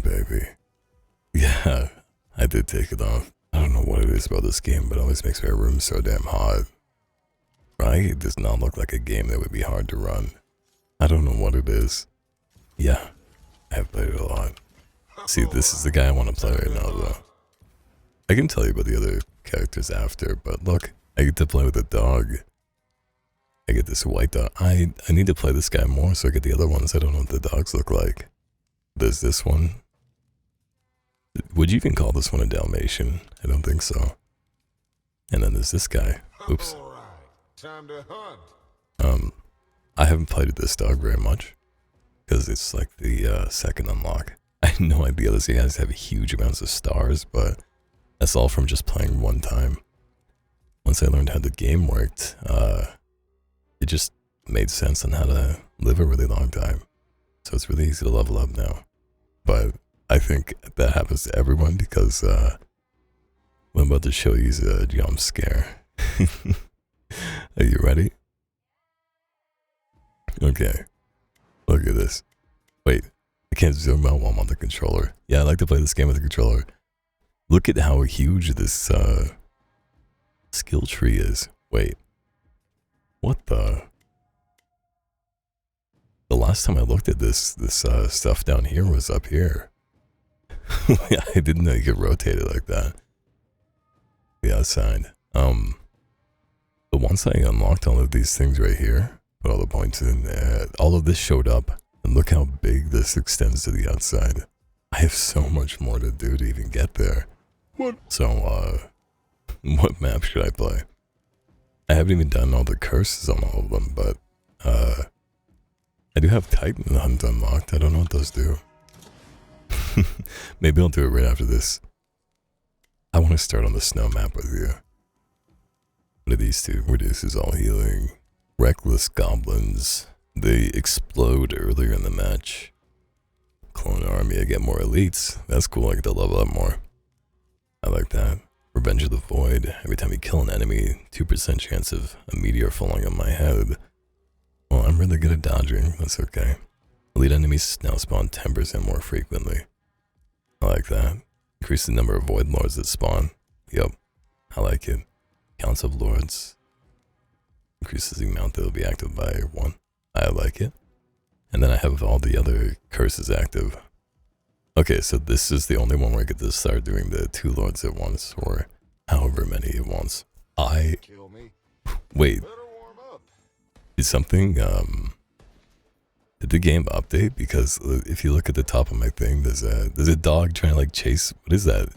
my baby. Yeah, I did take it off. I don't know what it is about this game, but it always makes my room so damn hot. Right? It does not look like a game that would be hard to run. I don't know what it is. Yeah, I have played it a lot. See, this is the guy I want to play right now, though. I can tell you about the other characters after, but look, I get to play with a dog. I get this white dog. I need to play this guy more so I get the other ones. I don't know what the dogs look like. There's this one. Would you even call this one a Dalmatian? I don't think so. And then there's this guy. Oops. Time to hunt. I haven't played with this dog very much because it's like the second unlock. I had no idea these guys have huge amounts of stars, but that's all from just playing one time. Once I learned how the game worked, it just made sense on how to live a really long time. So it's really easy to level up now. But I think that happens to everyone because what I'm about to show you is a jump scare. Are you ready? Okay. Look at this. Wait, I can't zoom out while I'm on the controller. Yeah, I like to play this game with the controller. Look at how huge this skill tree is. Wait. What the? The last time I looked at this stuff down here was up here. I didn't know you could rotate it like that. The outside. But once I unlocked all of these things right here, put all the points in there, all of this showed up. And look how big this extends to the outside. I have so much more to do to even get there. What? So, what map should I play? I haven't even done all the curses on all of them, but, I do have Titan Hunt unlocked. I don't know what those do. Maybe I'll do it right after this. I want to start on the snow map with you. What are these two? Reduces all healing. Reckless goblins. They explode earlier in the match. Clone army, I get more elites. That's cool, I get to level up more. I like that. Revenge of the Void. Every time you kill an enemy, 2% chance of a meteor falling on my head. Well, I'm really good at dodging, that's okay. Elite enemies now spawn 10% more frequently. I like that. Increase the number of Void Lords that spawn. Yup, I like it. Counts of Lords. Increases the amount that will be active by 1. I like it. And then I have all the other curses active. Okay, so this is the only one where I get to start doing the 2 lords at once, or however many at once. Kill me. Wait, Better warm up. did something, did the game update? Because if you look at the top of my thing, there's a dog trying to like chase, what is that?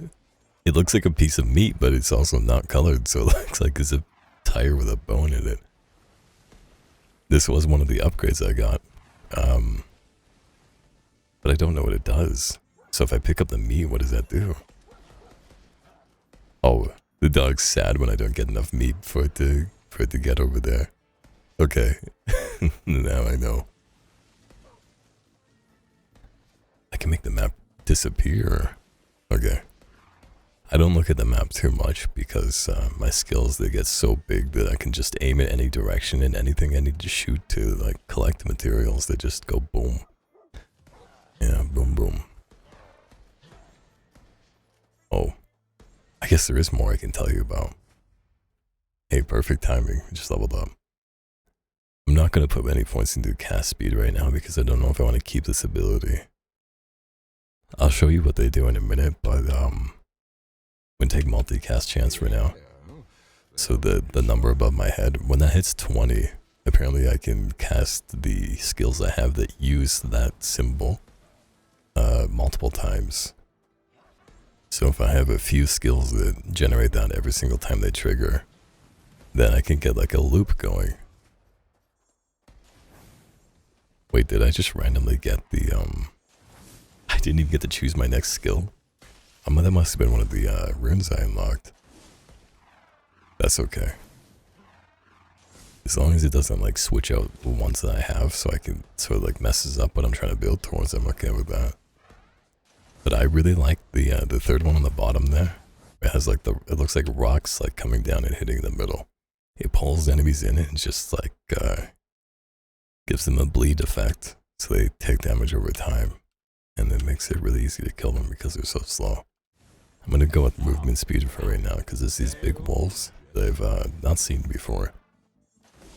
It looks like a piece of meat, but it's also not colored, so it looks like it's a tire with a bone in it. This was one of the upgrades I got. But I don't know what it does. So if I pick up the meat, what does that do? Oh, the dog's sad when I don't get enough meat for it to get over there. Okay, now I know. I can make the map disappear. Okay. I don't look at the map too much because my skills, they get so big that I can just aim in any direction and anything I need to shoot to like collect materials, they just go boom. Yeah, boom boom. Oh, I guess there is more I can tell you about. Hey, perfect timing, I just leveled up. I'm not going to put any points into cast speed right now because I don't know if I want to keep this ability. I'll show you what they do in a minute, but I'm going to take multicast chance for now. So the number above my head, when that hits 20, apparently I can cast the skills I have that use that symbol multiple times. So if I have a few skills that generate that every single time they trigger, then I can get like a loop going. Wait, did I just randomly get the, I didn't even get to choose my next skill? That must have been one of the runes I unlocked. That's okay. As long as it doesn't like switch out the ones that I have, so I can sort of like messes up what I'm trying to build towards, I'm okay with that. But I really like the third one on the bottom there. It has like it looks like rocks like coming down and hitting the middle. It pulls enemies in and just like gives them a bleed effect, so they take damage over time. and it makes it really easy to kill them because they're so slow. I'm gonna go with movement speed for right now because it's these big wolves that I've not seen before.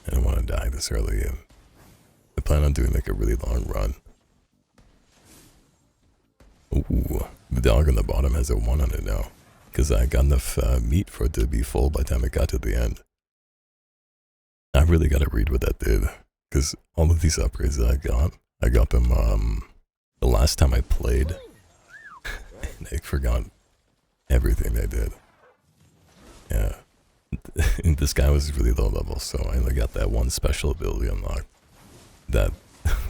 I don't want to die this early, and I plan on doing like a really long run. Ooh, the dog on the bottom has a 1 on it now because I got enough meat for it to be full by the time it got to the end. I really gotta read what that did because all of these upgrades that I got them the last time I played, and I forgot everything they did. Yeah. This guy was really low level, so I only got that one special ability unlocked. That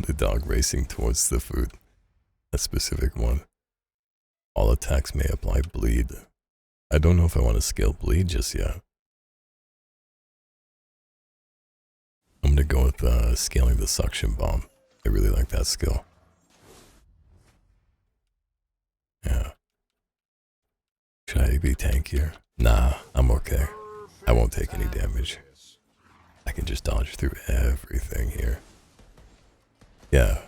the dog racing towards the food. That specific one. All attacks may apply bleed. I don't know if I want to scale bleed just yet. I'm gonna go with scaling the suction bomb. I really like that skill. Yeah. Should I be tankier? Nah, I'm okay. I won't take any damage. I can just dodge through everything here. Yeah,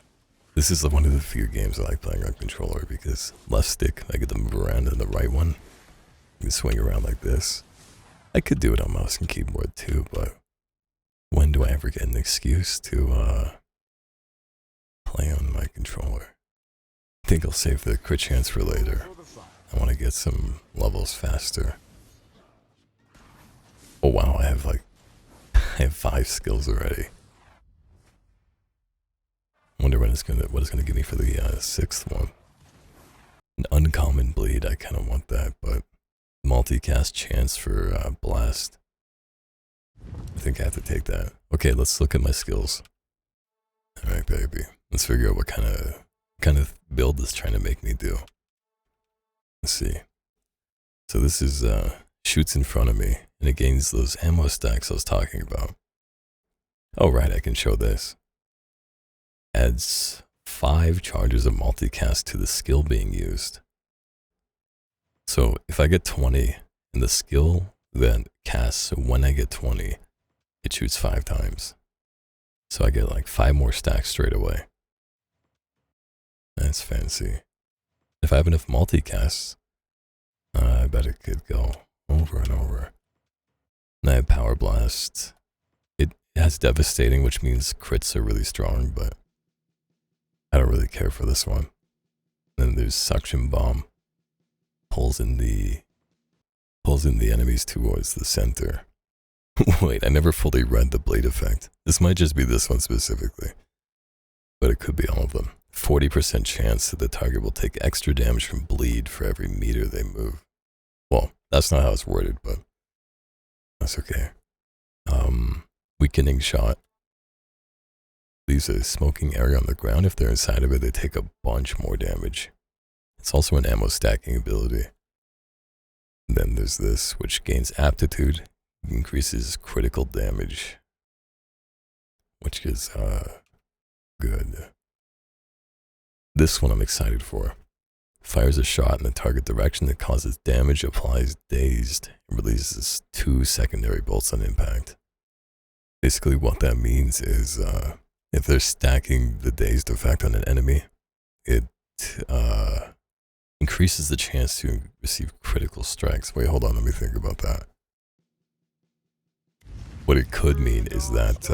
this is one of the few games I like playing on controller because left stick, I get to move around, and the right one, you can swing around like this. I could do it on mouse and keyboard too, but when do I ever get an excuse to play on my controller? I think I'll save the crit chance for later. I want to get some levels faster. Oh wow, I have 5 skills already. Wonder what it's gonna give me for the 6th one. An uncommon bleed, I kind of want that, but multicast chance for blast. I think I have to take that. Okay, let's look at my skills. All right, baby. Let's figure out what kind of build this trying to make me do. Let's see. So this is shoots in front of me, and it gains those ammo stacks I was talking about. Oh right, I can show this. Adds 5 charges of multicast to the skill being used. So if I get 20, and the skill that casts when I get 20, it shoots 5 times. So I get like 5 more stacks straight away. That's fancy. If I have enough multicasts, I bet it could go over and over. And I have Power Blast. It has Devastating, which means crits are really strong, but I don't really care for this one. Then there's Suction Bomb. Pulls in the enemies towards the center. Wait, I never fully read the blade effect. This might just be this one specifically, but it could be all of them. 40% chance that the target will take extra damage from bleed for every meter they move. Well, that's not how it's worded, but that's okay. Weakening shot. Leaves a smoking area on the ground. If they're inside of it, they take a bunch more damage. It's also an ammo stacking ability. And then there's this, which gains aptitude, increases critical damage, which is good. This one I'm excited for. Fires a shot in the target direction that causes damage, applies dazed, and releases 2 secondary bolts on impact. Basically what that means is if they're stacking the dazed effect on an enemy, it increases the chance to receive critical strikes. Wait, hold on, let me think about that. What it could mean is that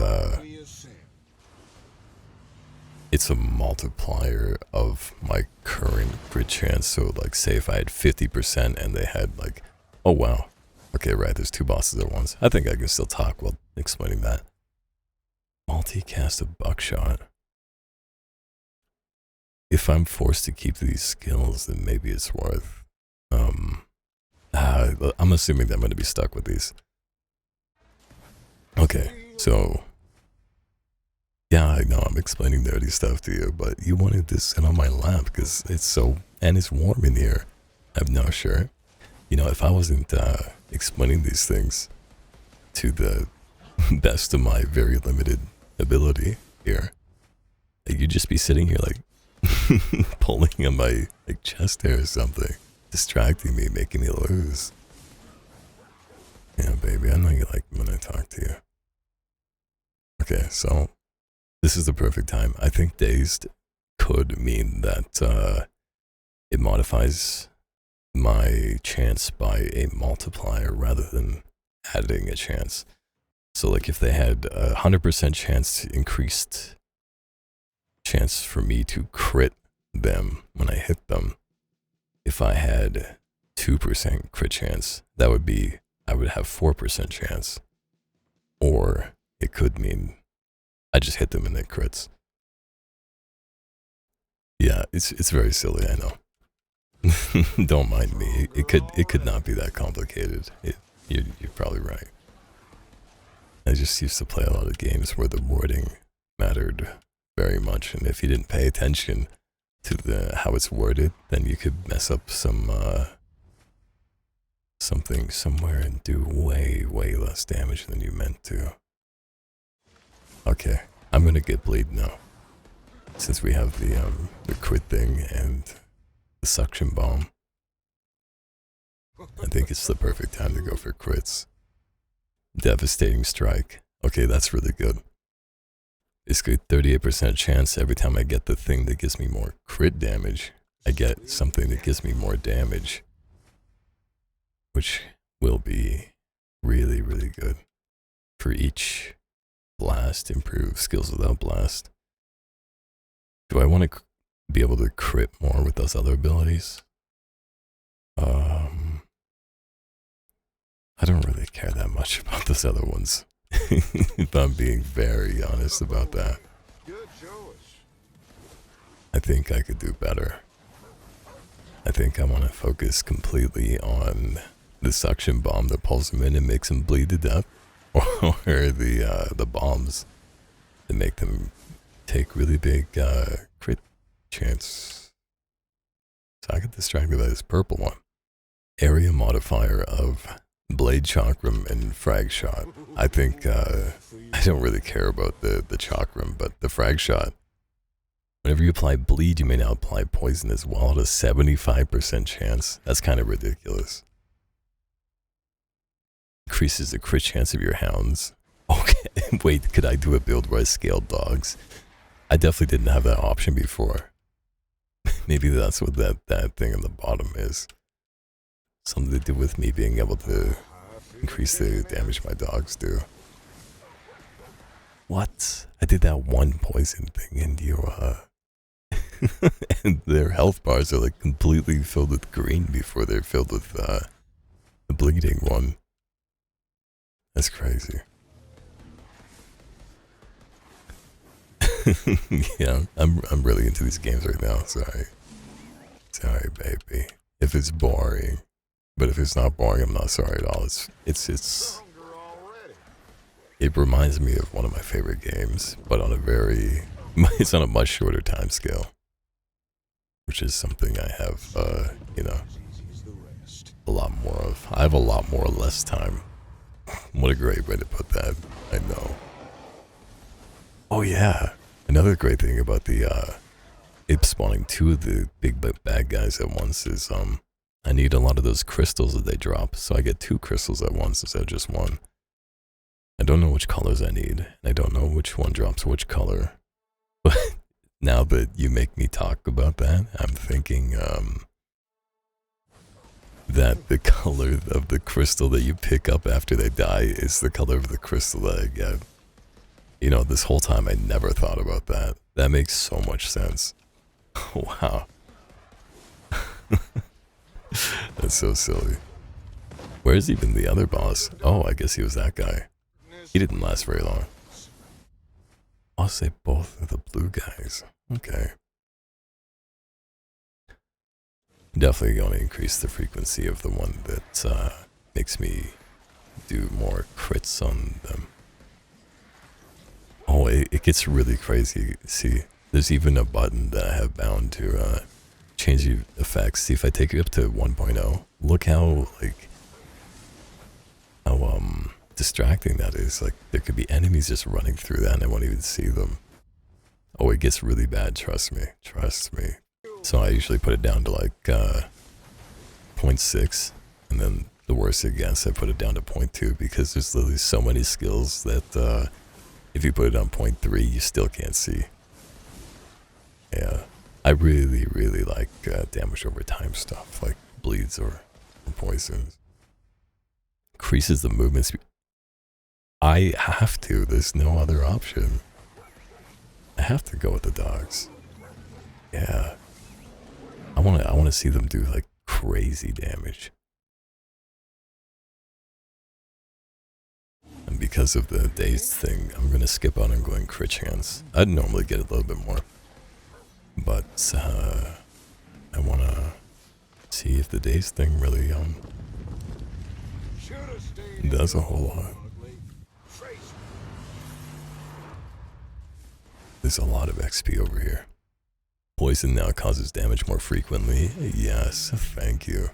it's a multiplier of my current crit chance. So like say if I had 50% and they had like, oh wow, okay, right, there's 2 bosses at once. I think I can still talk while explaining that. Multicast of buckshot. If I'm forced to keep these skills, then maybe it's worth. I'm assuming that I'm going to be stuck with these. Okay, so yeah, I know I'm explaining nerdy stuff to you, but you wanted to sit on my lap because it's so, and it's warm in here. I have no shirt. You know, if I wasn't explaining these things to the best of my very limited ability here, you'd just be sitting here like pulling on my like chest hair or something, distracting me, making me lose. Yeah, baby, I know you like when I talk to you. Okay, so this is the perfect time. I think Dazed could mean that it modifies my chance by a multiplier rather than adding a chance. So like if they had 100% chance increased chance for me to crit them when I hit them, if I had 2% crit chance, that would be, I would have 4% chance. Or it could mean I just hit them and they crits. Yeah, it's very silly, I know. Don't mind me. It could not be that complicated. You're probably right. I just used to play a lot of games where the wording mattered very much, and if you didn't pay attention to how it's worded, then you could mess up something somewhere and do way less damage than you meant to. Okay, I'm gonna get bleed now, since we have the crit thing and the suction bomb. I think it's the perfect time to go for crits. Devastating strike. Okay, that's really good. Basically 38% chance every time I get the thing that gives me more crit damage, I get something that gives me more damage, which will be really good. For each blast, improve skills without blast. Do I want to be able to crit more with those other abilities? I don't really care that much about those other ones. If I'm being very honest about that. I think I could do better. I think I want to focus completely on the suction bomb that pulls them in and makes them bleed to death. Or the bombs that make them take really big crit chance. So I get distracted by this purple one. Area modifier of blade chakram and frag shot. I think I don't really care about the chakram, but the frag shot, whenever you apply bleed, you may now apply poison as well at a 75% chance. That's kind of ridiculous. Increases the crit chance of your hounds. Okay, wait, could I do a build where I scaled dogs? I definitely didn't have that option before. Maybe that's what that thing on the bottom is. Something to do with me being able to increase the damage my dogs do. What? I did that one poison thing and you, and their health bars are like completely filled with green before they're filled with, the bleeding one. That's crazy. Yeah, I'm really into these games right now, sorry. Sorry, baby. If it's boring. But if it's not boring, I'm not sorry at all. It reminds me of one of my favorite games, but on it's on a much shorter time scale. Which is something I have, a lot more of. I have a lot more less time. What a great way to put that, I know. Oh yeah, another great thing about it spawning two of the big bad guys at once is, I need a lot of those crystals that they drop, so I get 2 crystals at once instead of just 1. I don't know which colors I need, and I don't know which one drops which color. But now that you make me talk about that, I'm thinking that the color of the crystal that you pick up after they die is the color of the crystal that I get. You know, this whole time I never thought about that. That makes so much sense. Wow. That's so silly. Where's even the other boss? Oh, I guess he was that guy. He didn't last very long. I'll say both of the blue guys. Okay. Definitely going to increase the frequency of the one that makes me do more crits on them. Oh, it gets really crazy. See, there's even a button that I have bound to change the effects. See, if I take it up to 1.0, look how distracting that is. Like, there could be enemies just running through that and I won't even see them. Oh, it gets really bad, trust me. Trust me. So I usually put it down to like 0.6, and then the worse it gets, I put it down to 0.2 because there's literally so many skills that if you put it on 0.3, you still can't see. Yeah, I really, really like damage over time stuff, like bleeds or poisons. Increases the movement speed. I have to. There's no other option. I have to go with the dogs. Yeah. I wanna see them do like crazy damage. And because of the dazed thing, I'm gonna skip on and going crit chance. I'd normally get a little bit more. But I wanna see if the dazed thing really does a whole lot. There's a lot of XP over here. Poison now causes damage more frequently. Yes, thank you.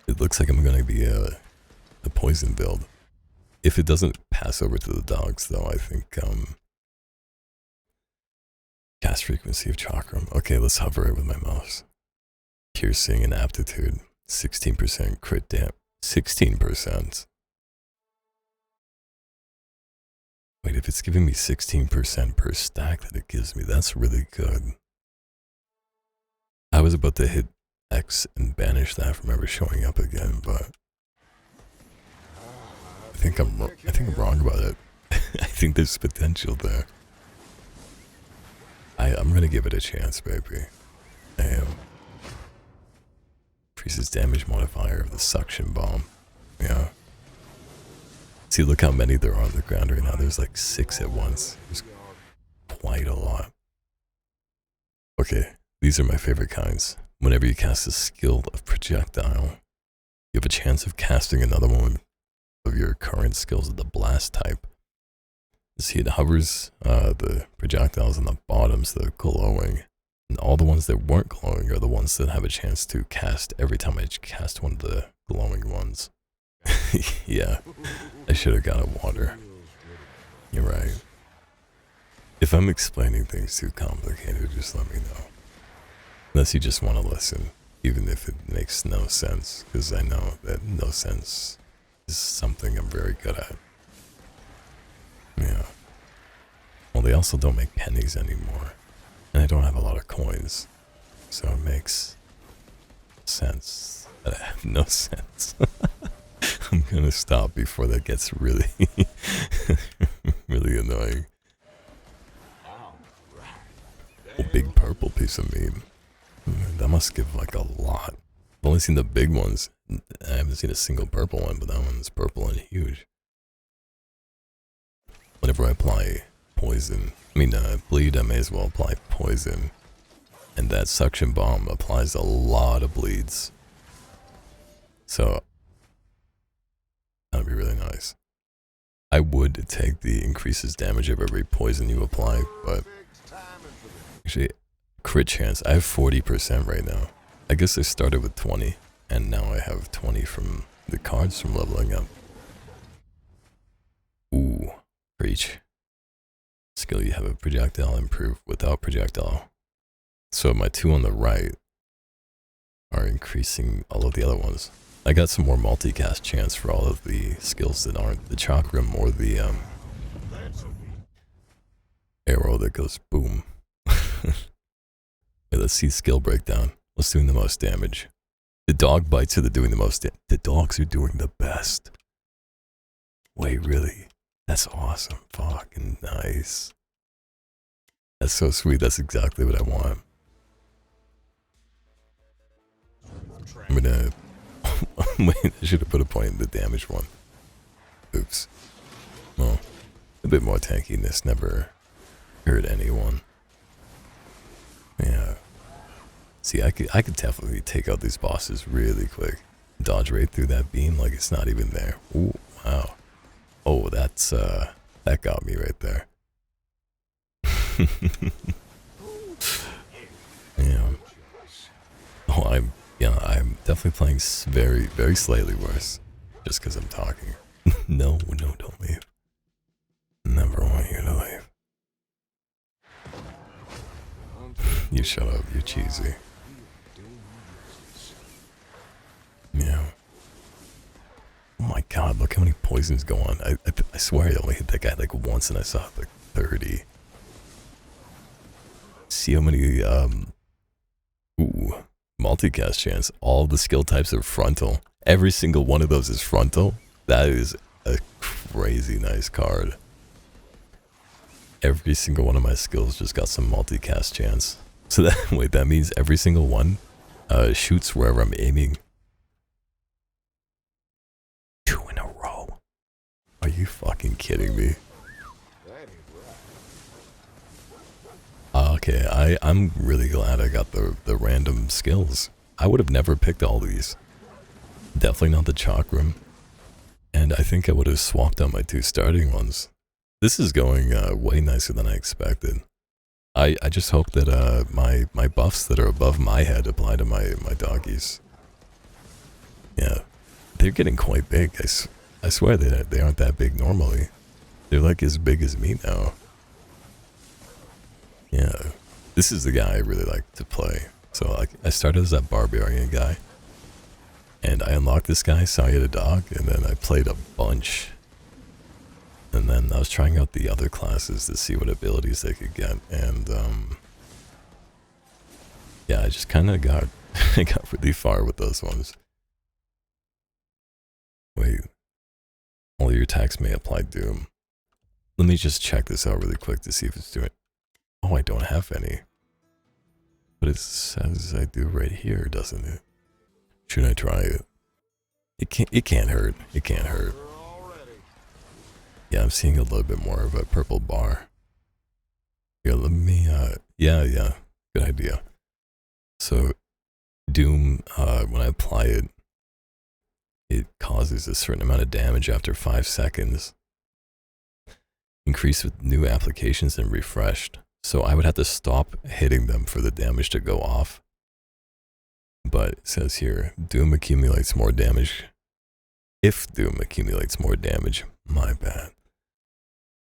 It looks like I'm gonna be the poison build. If it doesn't pass over to the dogs, though, I think cast frequency of chakram. Okay, let's hover it with my mouse. Piercing and aptitude, 16% crit damage. 16%. Wait, if it's giving me 16% per stack that it gives me, that's really good. I was about to hit X and banish that from ever showing up again, but I think I'm wrong about it. I think there's potential there. I'm gonna give it a chance, baby. I am. Increases damage modifier of the suction bomb. Yeah. See, look how many there are on the ground right now. There's like 6 at once. There's quite a lot. Okay, these are my favorite kinds. Whenever you cast a skill of projectile, you have a chance of casting another one of your current skills of the blast type. You see, it hovers the projectiles on the bottoms that are glowing, and all the ones that weren't glowing are the ones that have a chance to cast every time I cast one of the glowing ones. Yeah, I should have got a water. You're right. If I'm explaining things too complicated, just let me know. Unless you just want to listen, even if it makes no sense, because I know that no sense is something I'm very good at. Yeah. Well, they also don't make pennies anymore, and I don't have a lot of coins, so it makes sense that I have no sense. I'm gonna stop before that gets really, really annoying. Oh, big purple piece of meat. That must give like a lot. I've only seen the big ones. I haven't seen a single purple one, but that one's purple and huge. Whenever I apply poison, bleed, I may as well apply poison. And that suction bomb applies a lot of bleeds. So, that'd be really nice. I would take the increases damage of every poison you apply, but actually, crit chance, I have 40% right now. I guess I started with 20, and now I have 20 from the cards from leveling up. Ooh, preach. Skill, you have a projectile improve without projectile. So my 2 on the right are increasing all of the other ones. I got some more multicast chance for all of the skills that aren't the chakram or the arrow that goes boom. Wait, let's see skill breakdown. What's doing the most damage? The dog bites are doing the most. The dogs are doing the best. Wait, really? That's awesome. Fucking nice. That's so sweet. That's exactly what I want. I'm gonna... Wait, I should have put a point in the damage one. Oops. Well, a bit more tankiness never hurt anyone. Yeah. See, I could definitely take out these bosses really quick. Dodge right through that beam like it's not even there. Ooh, wow. Oh, that's, that got me right there. Yeah. Oh, I'm definitely playing very, very slightly worse. Just because I'm talking. No, don't leave. Never want you to leave. You shut up, you're cheesy. Yeah. Oh my god, look how many poisons go on. I swear I only hit that guy like once and I saw like 30. See how many multicast chance. All the skill types are frontal. Every single one of those is frontal. That is a crazy nice card. Every single one of my skills just got some multicast chance. So that, wait, that means every single one shoots wherever I'm aiming. 2 in a row. Are you fucking kidding me? Okay, I'm really glad I got the random skills. I would have never picked all these. Definitely not the chakram. And I think I would have swapped out my 2 starting ones. This is going way nicer than I expected. I just hope that my buffs that are above my head apply to my doggies. Yeah, they're getting quite big. I swear they aren't that big normally. They're like as big as me now. Yeah, this is the guy I really like to play. So like, I started as that barbarian guy. And I unlocked this guy, saw he had a dog, and then I played a bunch. And then I was trying out the other classes to see what abilities they could get, and yeah, I just kind of got I got really far with those ones. Wait, all your attacks may apply doom. Let me just check this out really quick to see if it's doing. Oh, I don't have any, but it says I do right here, doesn't it? Should I try it? It can't hurt. It can't hurt. Yeah, I'm seeing a little bit more of a purple bar. Yeah, let me, yeah, good idea. So, Doom, when I apply it, it causes a certain amount of damage after 5 seconds. Increased with new applications and refreshed. So I would have to stop hitting them for the damage to go off. But it says here, Doom accumulates more damage. If Doom accumulates more damage, my bad.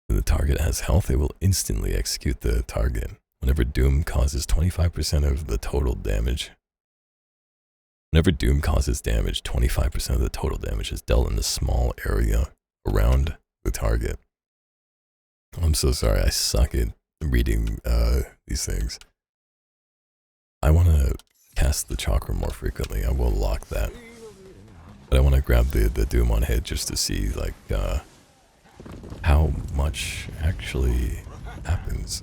When the target has health, it will instantly execute the target. Whenever Doom causes 25% of the total damage. Whenever Doom causes damage, 25% of the total damage is dealt in a small area around the target. I'm so sorry, I suck at reading these things. I want to cast the chakra more frequently. I will lock that. But I want to grab the Doom on hit just to see like how much actually happens.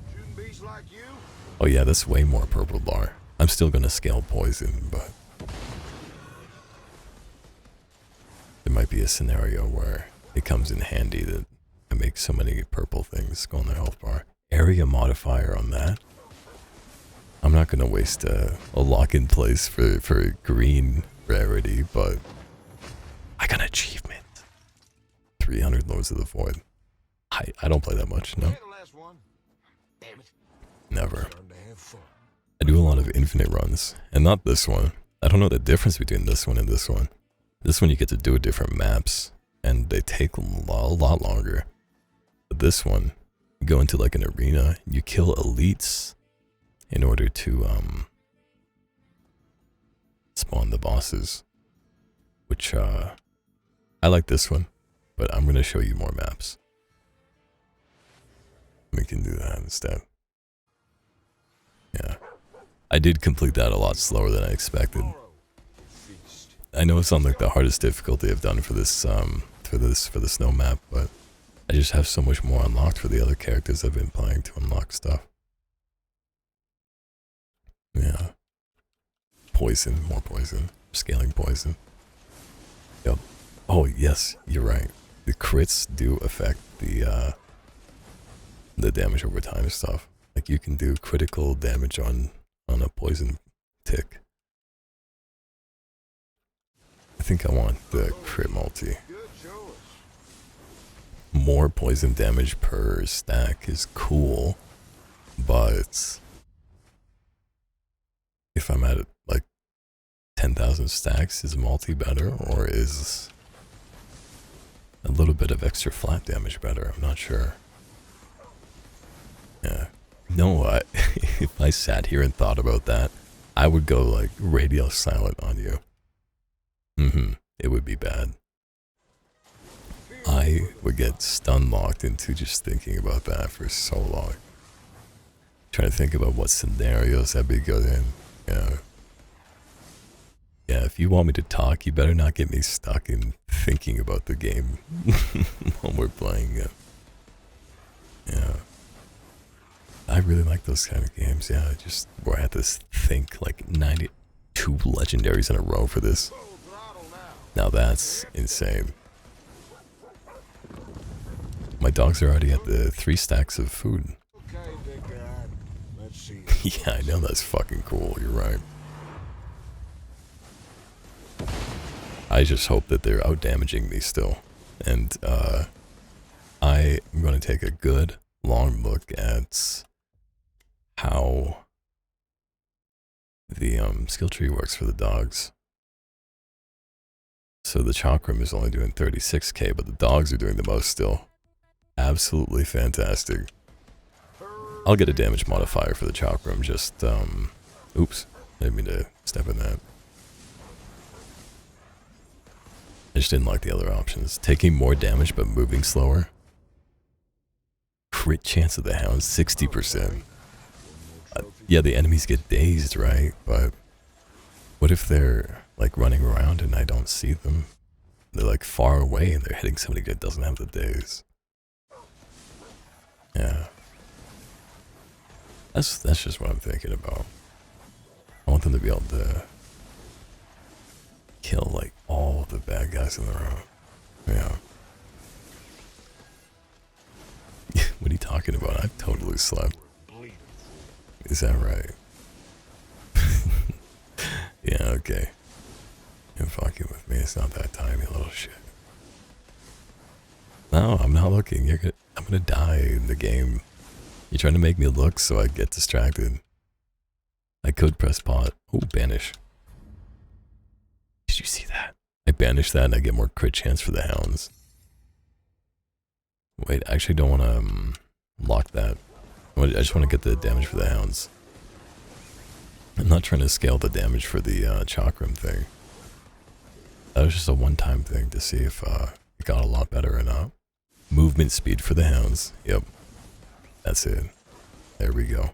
Oh yeah, that's way more purple bar. I'm still going to scale poison, but there might be a scenario where it comes in handy that I make so many purple things go on the health bar. Area modifier on that. I'm not going to waste a lock in place for green rarity, but I got an achievement. 300 Lords of the Void. I don't play that much, no? Never. I do a lot of infinite runs, and not this one. I don't know the difference between this one and this one. This one you get to do different maps, and they take a lot longer. But this one, you go into like an arena, you kill elites in order to spawn the bosses. Which I like this one, but I'm gonna show you more maps. We can do that instead. Yeah, I did complete that a lot slower than I expected. I know it's on like the hardest difficulty I've done for this for the snow map, but I just have so much more unlocked for the other characters I've been playing to unlock stuff. Yeah, poison, more poison, scaling poison. Yep. Oh yes, you're right. The crits do affect the damage over time stuff. Like you can do critical damage on a poison tick. I think I want the crit multi. More poison damage per stack is cool, but if I'm at like 10,000 stacks, is multi better, or is a little bit of extra flat damage better? I'm not sure. Yeah. No, if I sat here and thought about that, I would go like radio silent on you. It would be bad. I would get stun locked into just thinking about that for so long. Trying to think about what scenarios I'd be good in. Yeah. if you want me to talk, you better not get me stuck in thinking about the game while we're playing it. Yeah. I really like those kind of games, yeah. Just where I had to think like 92 legendaries in a row for this. Now that's insane. My dogs are already at the 3 stacks of food. Okay, big guy. Let's see. Yeah, I know that's fucking cool, you're right. I just hope that they're out damaging me still. And I am going to take a good long look at how the skill tree works for the dogs. So the chakram is only doing 36k, but the dogs are doing the most still. Absolutely fantastic. I'll get a damage modifier for the chakram, just, oops, I didn't mean to step in that. I just didn't like the other options. Taking more damage but moving slower. Crit chance of the hound, 60%. Yeah, the enemies get dazed, right? But what if they're like running around and I don't see them? They're like far away and they're hitting somebody that doesn't have the daze. Yeah. That's just what I'm thinking about. I want them to be able to kill like all the bad guys in the room. Yeah. What are you talking about? I've totally slept. Is that right? Yeah, okay. You're fucking with me. It's not that time, you little shit. No, I'm not looking. I'm gonna die in the game. You're trying to make me look so I get distracted. I could press pot. Oh, banish. Did you see that? I banish that and I get more crit chance for the hounds. Wait, I actually don't want to lock that. I just want to get the damage for the hounds. I'm not trying to scale the damage for the chakram thing. That was just a one-time thing to see if it got a lot better or not. Movement speed for the hounds. Yep. That's it. There we go.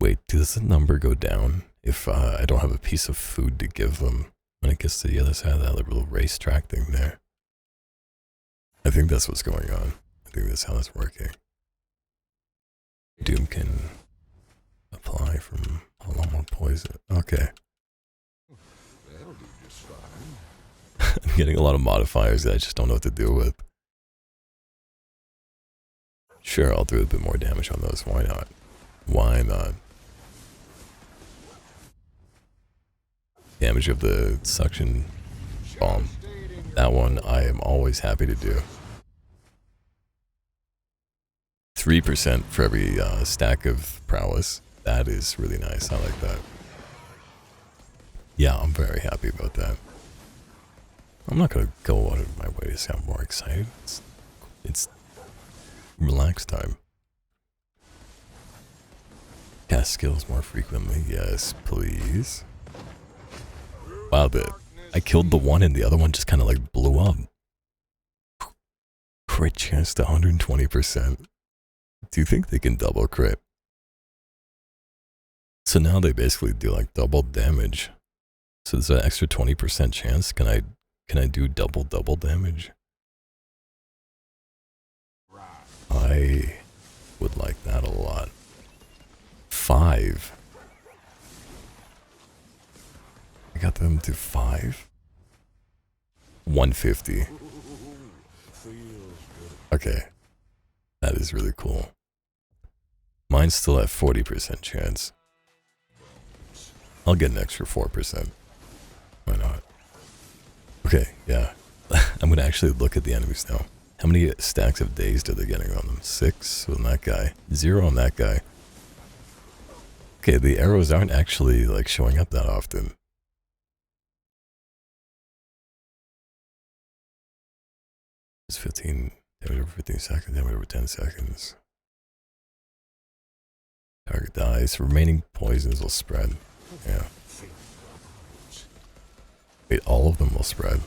Wait, does the number go down if I don't have a piece of food to give them when it gets to the other side of that little racetrack thing there? I think that's what's going on. I think that's how it's working. Doom can apply from a lot more poison. Okay. That'll do just fine. I'm getting a lot of modifiers that I just don't know what to do with. Sure, I'll do a bit more damage on those. Why not? Why not? Damage of the suction bomb. That one I am always happy to do. 3% for every stack of prowess. That is really nice. I like that. Yeah, I'm very happy about that. I'm not going to go out of my way to sound more excited. It's relax time. Cast skills more frequently. Yes, please. Wow, I killed the one and the other one just kind of like blew up. Crit chance to 120%. Do you think they can double crit? So now they basically do like double damage. So there's an extra 20% chance. Can I do double damage? I would like that a lot. 5. I got them to 5. 150. Okay. That is really cool. Mine's still at 40% chance. I'll get an extra 4%. Why not? Okay, yeah. I'm gonna actually look at the enemies now. How many stacks of dazed are they getting on them? 6 on that guy. 0 on that guy. Okay, the arrows aren't actually like showing up that often. It's 15 damage over 15 seconds, damage over 10 seconds. Target dies. Remaining poisons will spread. Yeah. Wait, all of them will spread.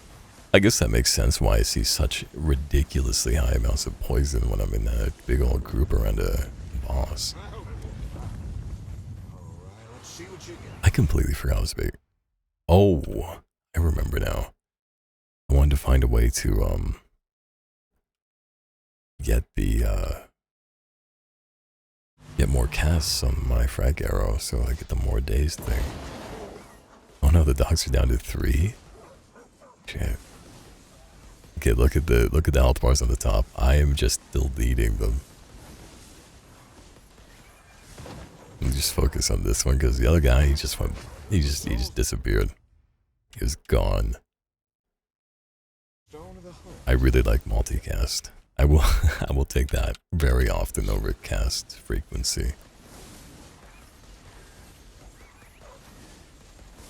I guess that makes sense why I see such ridiculously high amounts of poison when I'm in that big old group around a boss. I completely forgot it was big. Oh, I remember now. I wanted to find a way to get get more casts on my frag arrow, so I get the more days thing. Oh no, the dogs are down to 3. Shit. Okay, look at the health bars on the top. I am just deleting them. And just focus on this one because the other guy, he just disappeared. He was gone. I really like multicast. I will take that very often over cast frequency.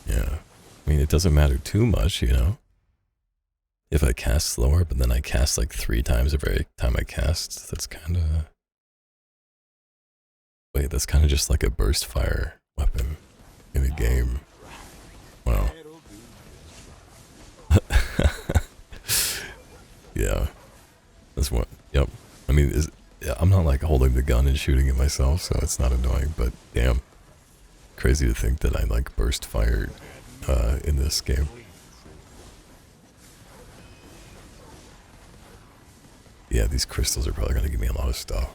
Yeah. I mean, it doesn't matter too much, you know? If I cast slower, but then I cast like 3 times every time I cast, that's kind of... Wait, that's kind of just like a burst fire weapon in a game. Wow. Yeah. That's what... Yep. I mean, I'm not like holding the gun and shooting it myself, so it's not annoying, but damn. Crazy to think that I like burst fired in this game. Yeah, these crystals are probably going to give me a lot of stuff.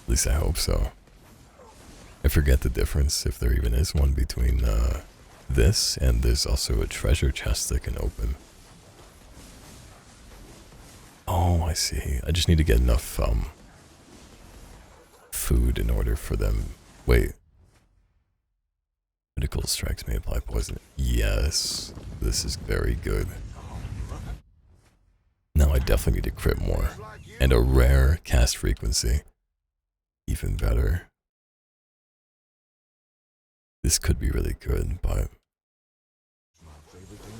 At least I hope so. I forget the difference, if there even is one, between this and there's also a treasure chest that can open. Oh, I see. I just need to get enough food in order for them. Wait. Critical strikes may apply poison. Yes. This is very good. Now I definitely need to crit more. And a rare cast frequency. Even better. This could be really good, but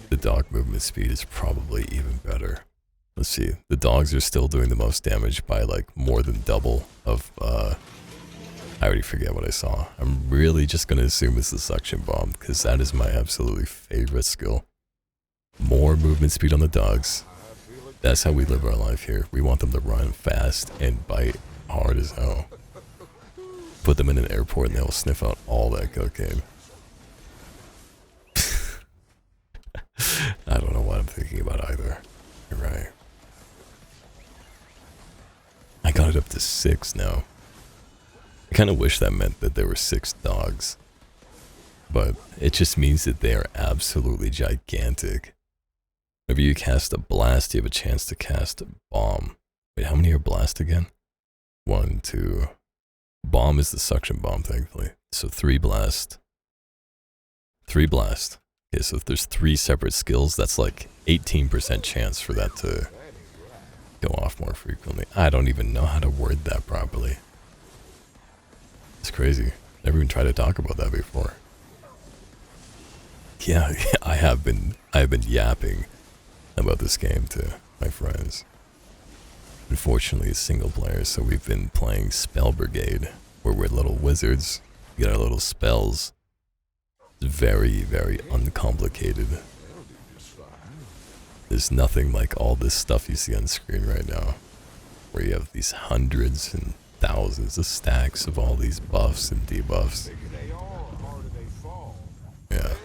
the dog movement speed is probably even better. Let's see. The dogs are still doing the most damage by like more than double of I already forget what I saw. I'm really just gonna assume it's the suction bomb because that is my absolutely favorite skill. More movement speed on the dogs. That's how we live our life here. We want them to run fast and bite hard as hell. Put them in an airport and they'll sniff out all that cocaine. I don't know what I'm thinking about either. You're right. I got it up to 6 now. I kind of wish that meant that there were 6 dogs. But it just means that they are absolutely gigantic. Whenever you cast a blast, you have a chance to cast a bomb. Wait, how many are blast again? 1, 2... Bomb is the suction bomb, thankfully. So 3 blast. 3 blast. Okay, so if there's 3 separate skills, that's like 18% chance for that to go off more frequently. I don't even know how to word that properly. It's crazy. Never even tried to talk about that before. Yeah, I have been yapping about this game to my friends. Unfortunately, it's single player, so we've been playing Spell Brigade, where we're little wizards, we get our little spells. It's very, very uncomplicated. There's nothing like all this stuff you see on screen right now, where you have these hundreds and thousands of stacks of all these buffs and debuffs. Yeah.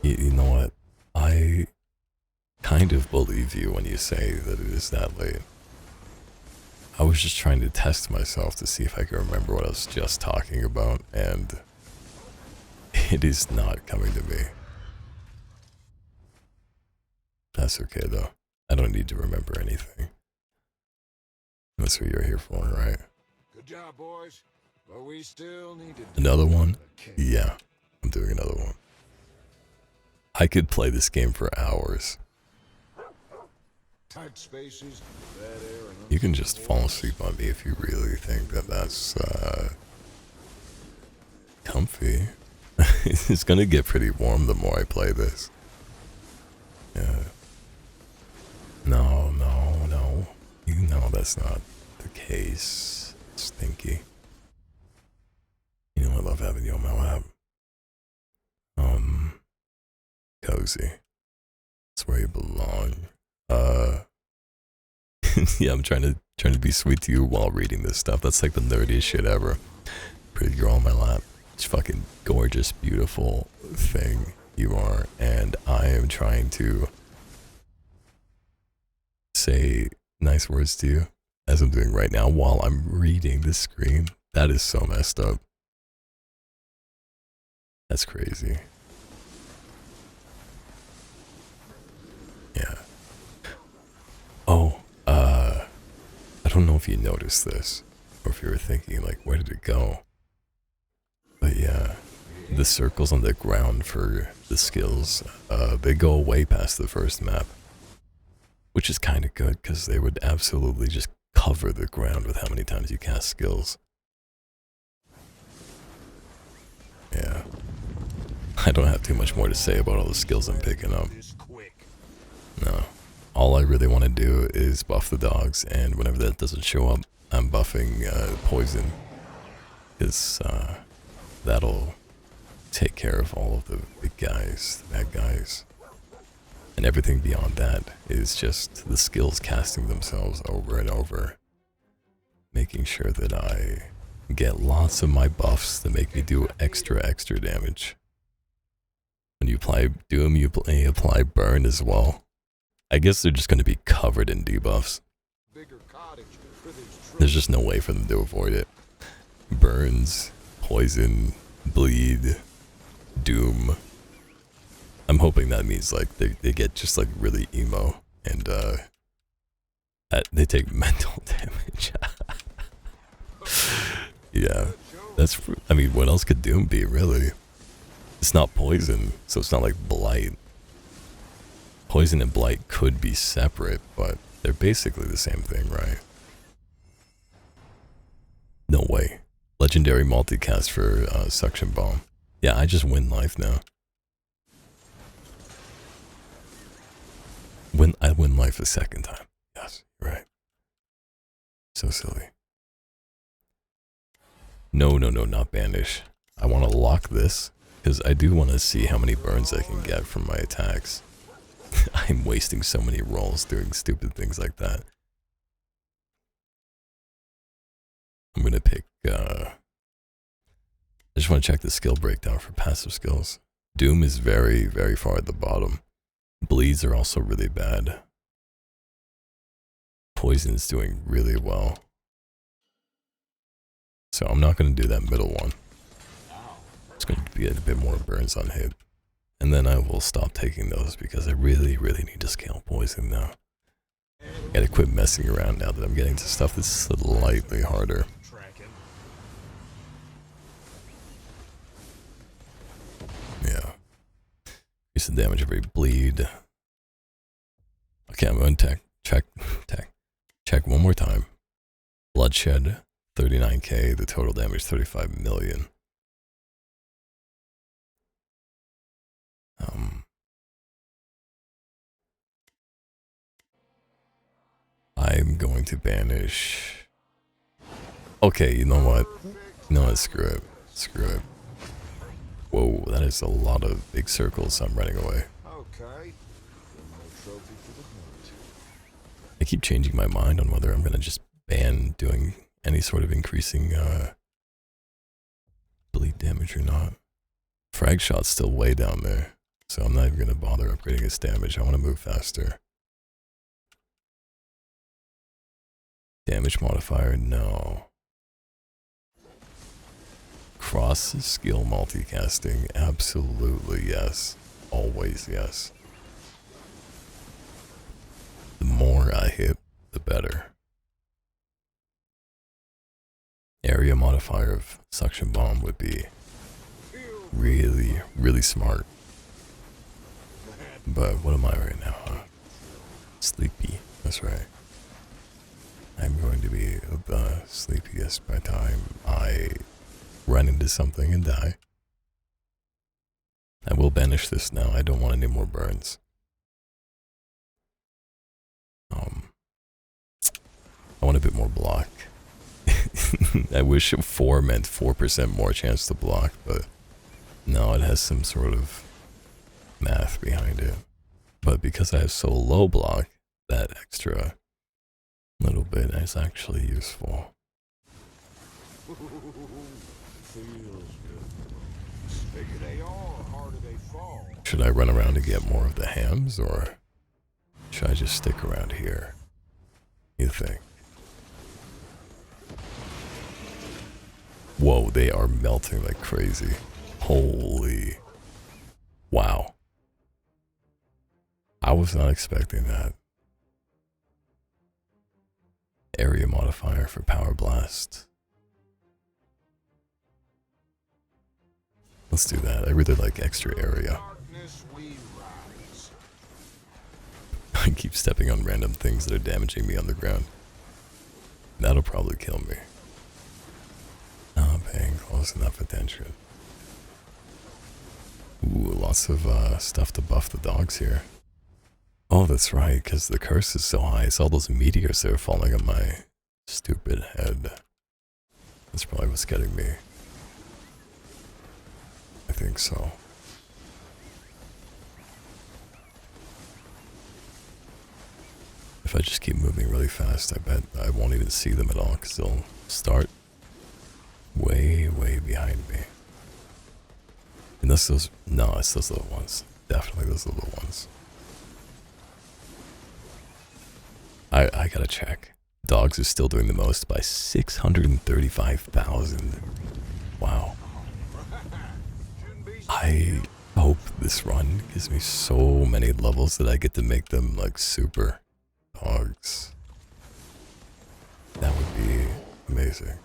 You know what? I kind of believe you when you say that it is that late. I was just trying to test myself to see if I could remember what I was just talking about, and it is not coming to me. That's okay though. I don't need to remember anything. That's what you're here for, right? Good job, boys. But we still need to Another one? Yeah, I'm doing another one. I could play this game for hours. tight spaces, bad air, and You can just fall asleep on me if you really think that that's comfy. It's gonna get pretty warm the more I play this. Yeah. No, no, no. You know that's not the case. Stinky. You know I love having you on my lap. Cozy. That's where you belong. Yeah, I'm trying to be sweet to you while reading this stuff. That's like the nerdiest shit ever. pretty girl on my lap. It's fucking gorgeous, beautiful thing you are, and I am trying to say nice words to you, as I'm doing right now while I'm reading the screen. That is so messed up. That's crazy. Yeah. Oh, I don't know if you noticed this, or if you were thinking, like, where did it go? But yeah, the circles on the ground for the skills, they go way past the first map. Which is kind of good, because they would absolutely just cover the ground with how many times you cast skills. Yeah. I don't have too much more to say about all the skills I'm picking up. No. All I really want to do is buff the dogs, and whenever that doesn't show up, I'm buffing poison. Because that'll take care of all of the big guys, the bad guys. And everything beyond that is just the skills casting themselves over and over. Making sure that I get lots of my buffs that make me do extra damage. When you apply Doom, you apply Burn as well. I guess they're just going to be covered in debuffs. There's just no way for them to avoid it. Burns, Poison, Bleed, Doom. I'm hoping that means like they get just like really emo and they take mental damage. Yeah, that's, I mean, what else could Doom be, really? It's not poison, so it's not like Blight. Poison and Blight could be separate, but they're basically the same thing, right? No way. Legendary multicast for Suction Bomb. Yeah, I just win life now. I win life a second time. Yes, you're right. So silly. No, not banish. I want to lock this, because I do want to see how many burns I can get from my attacks. I'm wasting so many rolls doing stupid things like that. I'm gonna pick, I just want to check the skill breakdown for passive skills. Doom is very, very far at the bottom. Bleeds are also really bad. Poison's doing really well. So I'm not going to do that middle one. It's going to be a bit more burns on hit. And then I will stop taking those because I really need to scale poison now. Gotta quit messing around now that I'm getting to stuff that's slightly harder. Yeah. Increase the damage every bleed. Okay, I'm going to check one more time. Bloodshed, 39k. The total damage, 35 million. I'm going to banish. Okay, you know what? No, screw it. Screw it. Whoa, that is a lot of big circles. I'm running away. Okay. Trophy for the hunt. I keep changing my mind on whether I'm gonna just ban doing any sort of increasing bleed damage or not. Frag shot's still way down there, so I'm not even gonna bother upgrading its damage. I want to move faster. Damage modifier, no. Cross skill multicasting, absolutely yes. Always yes. The more I hit, the better. Area modifier of suction bomb would be really smart. But what am I right now, huh? Sleepy, that's right. I'm going to be the sleepiest by the time I run into something and die. I will banish this now. I don't want any more burns. I want a bit more block. I wish 4 meant 4% more chance to block, but no, it has some sort of math behind it. But because I have so low block, that extra little bit is actually useful. feels good. Bigger they are, harder they fall. Should I run around to get more of the hams, or should I just stick around here? You think? Whoa, they are melting like crazy. Holy. Wow. I was not expecting that. Area modifier for power blast. Let's do that. I really like extra area. Darkness we rise. I keep stepping on random things that are damaging me on the ground. That'll probably kill me. Not paying close enough attention. Ooh, lots of stuff to buff the dogs here. Oh, that's right, because the curse is so high. It's all those meteors that are falling on my stupid head. That's probably what's getting me. I think so. If I just keep moving really fast, I bet I won't even see them at all, because they'll start way, way behind me. Unless those... No, it's those little ones. Definitely those little ones. I gotta check. Dogs are still doing the most by 635,000. Wow. I hope this run gives me so many levels that I get to make them like super dogs. That would be amazing.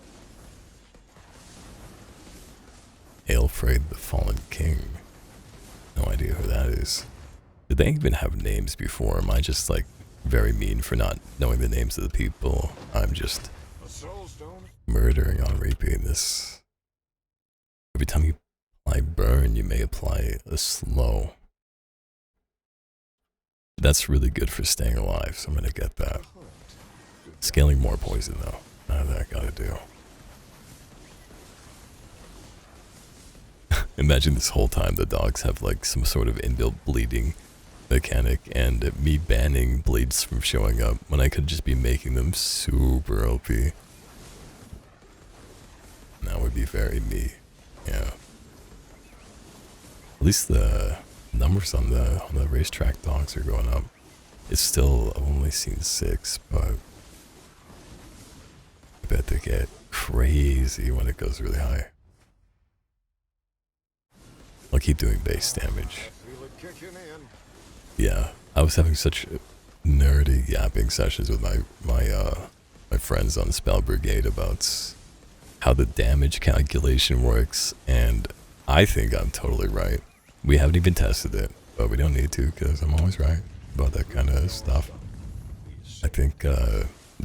Aelfred the Fallen King. No idea who that is. Did they even have names before? Am I just like very mean for not knowing the names of the people I'm just murdering on repeat? This. Every time you apply burn, you may apply a slow. That's really good for staying alive, so I'm gonna get that. Scaling more poison though. That I gotta do. Imagine this whole time the dogs have like some sort of inbuilt bleeding mechanic and me banning bleeds from showing up when I could just be making them super OP. That would be very me. Yeah. At least the numbers on the racetrack dogs are going up. It's still, I've only seen 6, but I bet they get crazy when it goes really high. I'll keep doing base damage. Yeah, I was having such nerdy yapping sessions with my friends on Spell Brigade about how the damage calculation works, and I think I'm totally right. We haven't even tested it, but we don't need to because I'm always right about that kind of stuff. I think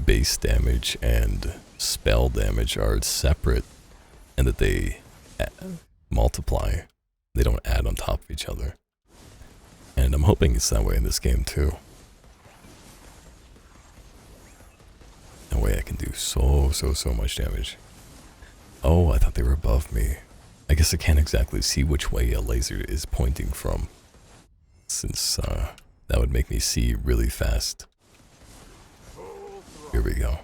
base damage and spell damage are separate and that they multiply. They don't add on top of each other. And I'm hoping it's that way in this game too. That way I can do so much damage. Oh, I thought they were above me. I guess I can't exactly see which way a laser is pointing from, since that would make me see really fast. Here we go.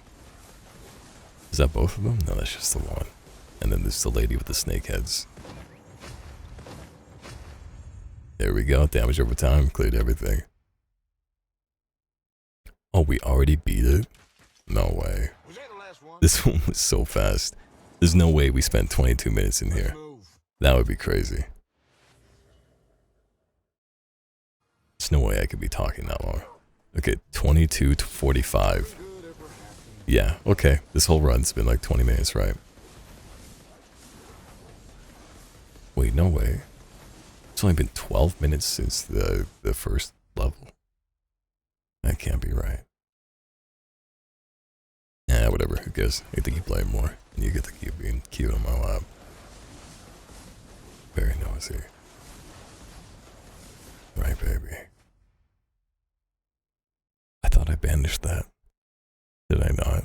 Is that both of them? No, that's just the one. And then there's the lady with the snake heads. There we go. Damage over time. Cleared everything. Oh, we already beat it? No way. This one was so fast. There's no way we spent 22 minutes in here. That would be crazy. There's no way I could be talking that long. Okay, 22 to 45. Yeah, okay. This whole run's been like 20 minutes, right? Wait, no way. It's only been 12 minutes since the first level. That can't be right. Yeah, whatever, who cares? I get to keep playing more, and you get to keep being cute on my lap. Very nosy. Right, baby. I thought I banished that. Did I not?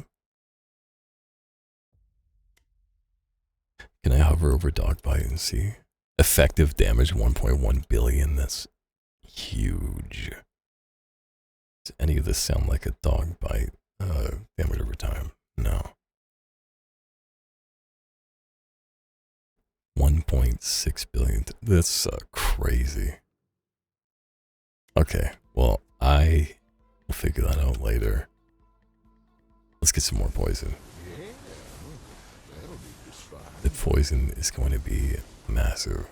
Can I hover over dog bite and see? Effective damage 1.1 billion. That's huge. Does any of this sound like a dog bite? Damage over time? No. 1.6 billion. That's crazy. Okay, well, I will figure that out later. Let's get some more poison. Yeah, that'll be just fine. The poison is going to be massive.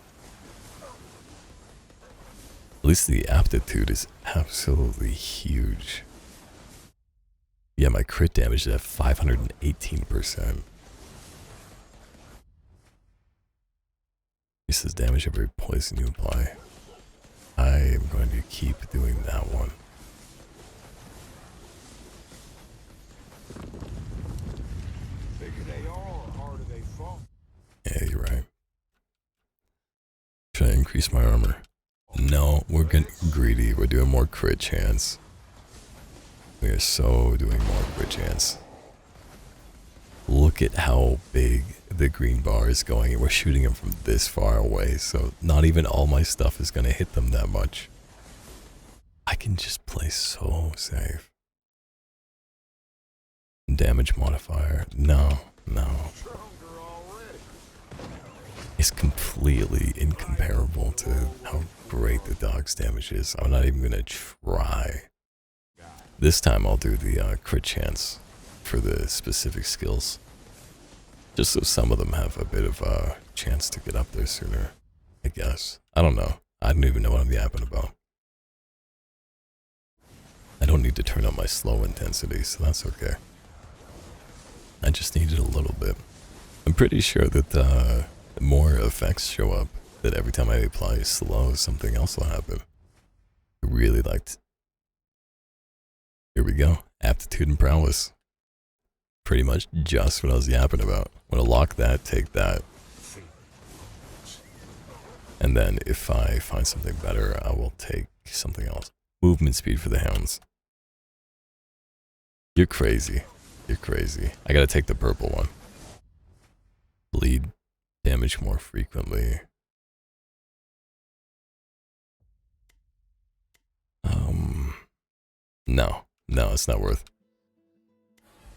At least the aptitude is absolutely huge. Yeah, my crit damage is at 518%. This is damage every poison you apply. I am going to keep doing that one. Bigger they are, harder they fall. Yeah, you're right. Should I increase my armor? No, we're getting greedy. We're doing more crit chance. We are so doing more crit chance. Look at how big the green bar is going, and we're shooting them from this far away, so not even all my stuff is going to hit them that much. I can just play so safe. Damage modifier. No. Stronger already. It's completely incomparable to how great the dog's damage is. I'm not even going to try. This time I'll do the crit chance for the specific skills. Just so some of them have a bit of a chance to get up there sooner, I guess. I don't know. I don't even know what I'm yapping about. I don't need to turn up my slow intensity, so that's okay. I just needed a little bit. I'm pretty sure that more effects show up, that every time I apply slow, something else will happen. I really liked. Here we go. Aptitude and prowess. Pretty much just what I was yapping about. I'm gonna lock that, take that. And then if I find something better, I will take something else. Movement speed for the hounds. You're crazy. You're crazy. I gotta take the purple one. Bleed damage more frequently. No, it's not worth.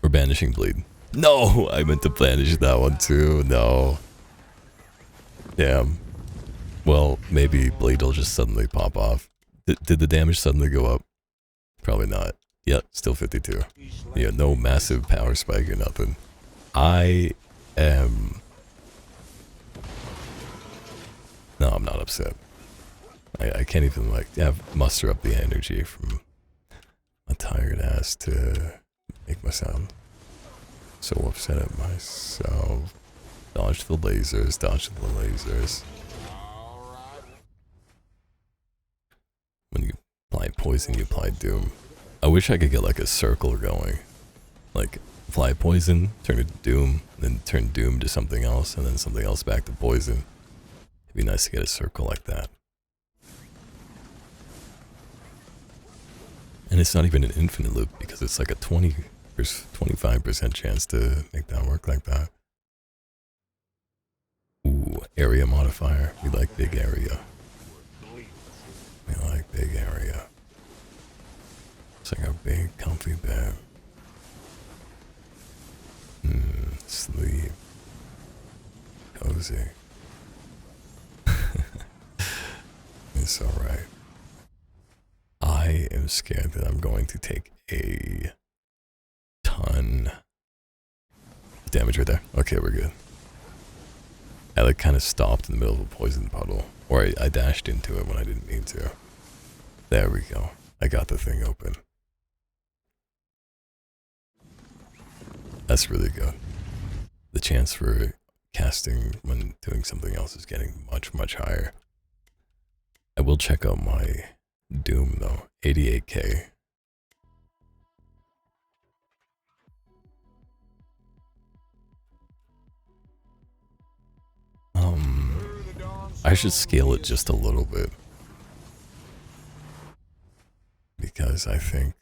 We're banishing bleed. No, I meant to banish that one too. No. Damn. Well, maybe bleed will just suddenly pop off. Did the damage suddenly go up? Probably not. Yep, still 52. Yeah, no massive power spike or nothing. I am... No, I'm not upset. I can't even like muster up the energy from my tired ass to make my sound so upset at myself. Dodge the lasers, dodge the lasers. When you apply poison, you apply doom. I wish I could get like a circle going. Like, apply poison, turn it to doom, then turn doom to something else, and then something else back to poison. It'd be nice to get a circle like that. And it's not even an infinite loop, because it's like a 25% chance to make that work like that. Ooh, area modifier. We like big area. We like big area. It's like a big comfy bed. Sleep. Cozy. It's alright. I am scared that I'm going to take a ton of damage right there. Okay, we're good. I like kind of stopped in the middle of a poison puddle. Or I dashed into it when I didn't mean to. There we go. I got the thing open. That's really good. The chance for casting when doing something else is getting much, much higher. I will check out my Doom though. 88k. I should scale it just a little bit. Because I think,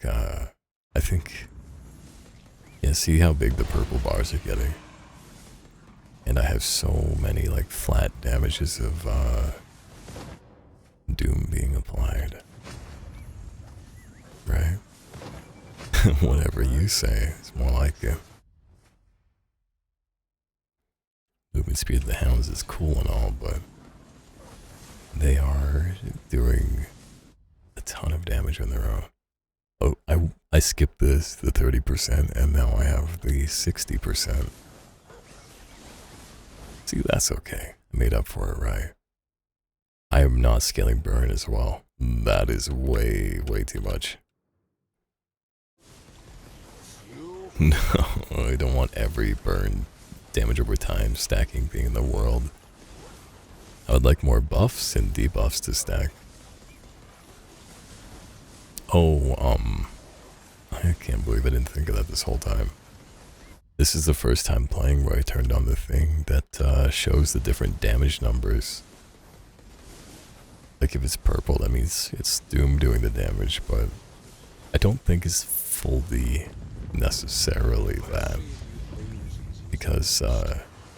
yeah, see how big the purple bars are getting? And I have so many, like, flat damages of, Doom being applied. Right? Whatever you say, it's more like it. Movement Speed of the Hounds is cool and all, but they are doing a ton of damage on their own. Oh, I skipped this, the 30%, and now I have the 60%. See, that's okay. I made up for it, right? I am not scaling burn as well. That is way, way too much. No, I don't want every burn damage over time stacking thing in the world. I would like more buffs and debuffs to stack. Oh, I can't believe I didn't think of that this whole time. This is the first time playing where I turned on the thing that shows the different damage numbers. Like if it's purple, that means it's Doom doing the damage, but I don't think it's fully necessarily that. Because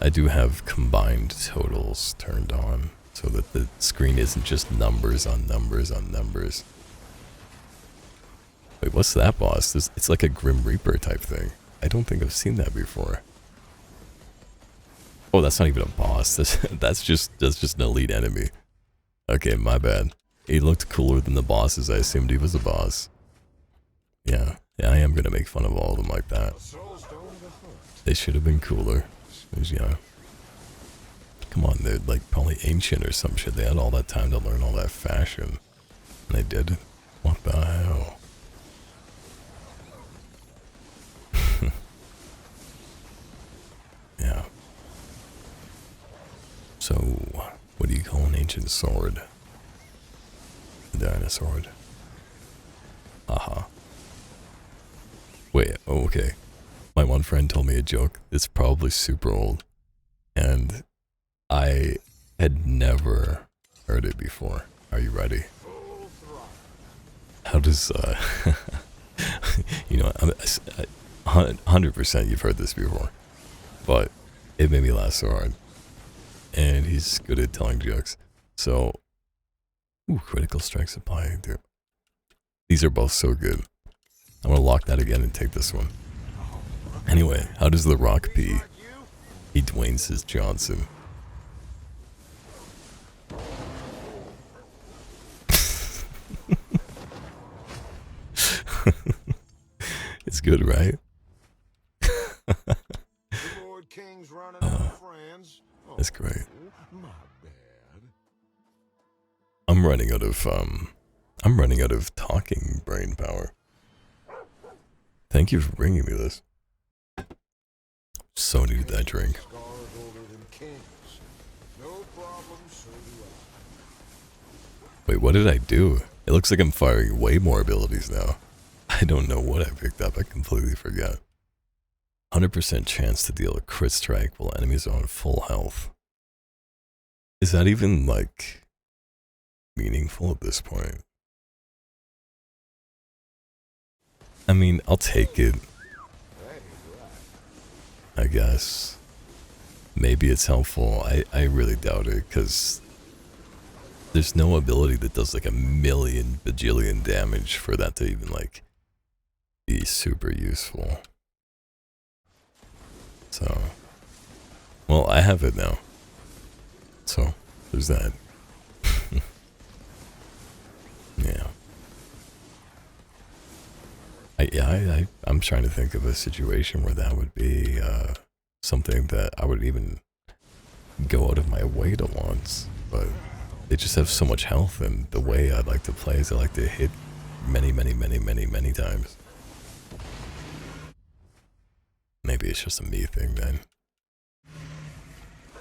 I do have combined totals turned on, so that the screen isn't just numbers on numbers on numbers. Wait, what's that boss? It's like a Grim Reaper type thing. I don't think I've seen that before. Oh, that's not even a boss. That's just an elite enemy. Okay, my bad. He looked cooler than the bosses. I assumed he was a boss. Yeah, I am gonna make fun of all of them like that. They should have been cooler. Yeah. Come on, they're like probably ancient or some shit. They had all that time to learn all that fashion. And they did. What the hell? Yeah. So, what do you call an ancient sword? A dinosaur. Haha. Wait, oh, okay. My one friend told me a joke. It's probably super old. And I had never heard it before. Are you ready? How does, you know, 100% you've heard this before. But it made me laugh so hard. And he's good at telling jokes. So, ooh, critical strikes apply. Dude. These are both so good. I'm gonna lock that again and take this one. Anyway, how does the Rock pee? He Dwayne's his Johnson. It's good, right? That's great. I'm running out of talking brain power. Thank you for bringing me this. So need that drink. Wait, what did I do? It looks like I'm firing way more abilities now. I don't know what I picked up. I completely forgot. 100% chance to deal a crit strike while enemies are on full health. Is that even, like, meaningful at this point? I mean, I'll take it. I guess. Maybe it's helpful. I really doubt it, because there's no ability that does like a million bajillion damage for that to even, like, be super useful. So, well, I have it now. So, there's that. Yeah. I'm trying to think of a situation where that would be something that I would even go out of my way to want. But they just have so much health, and the way I like to play is I like to hit many times. Maybe it's just a me thing then.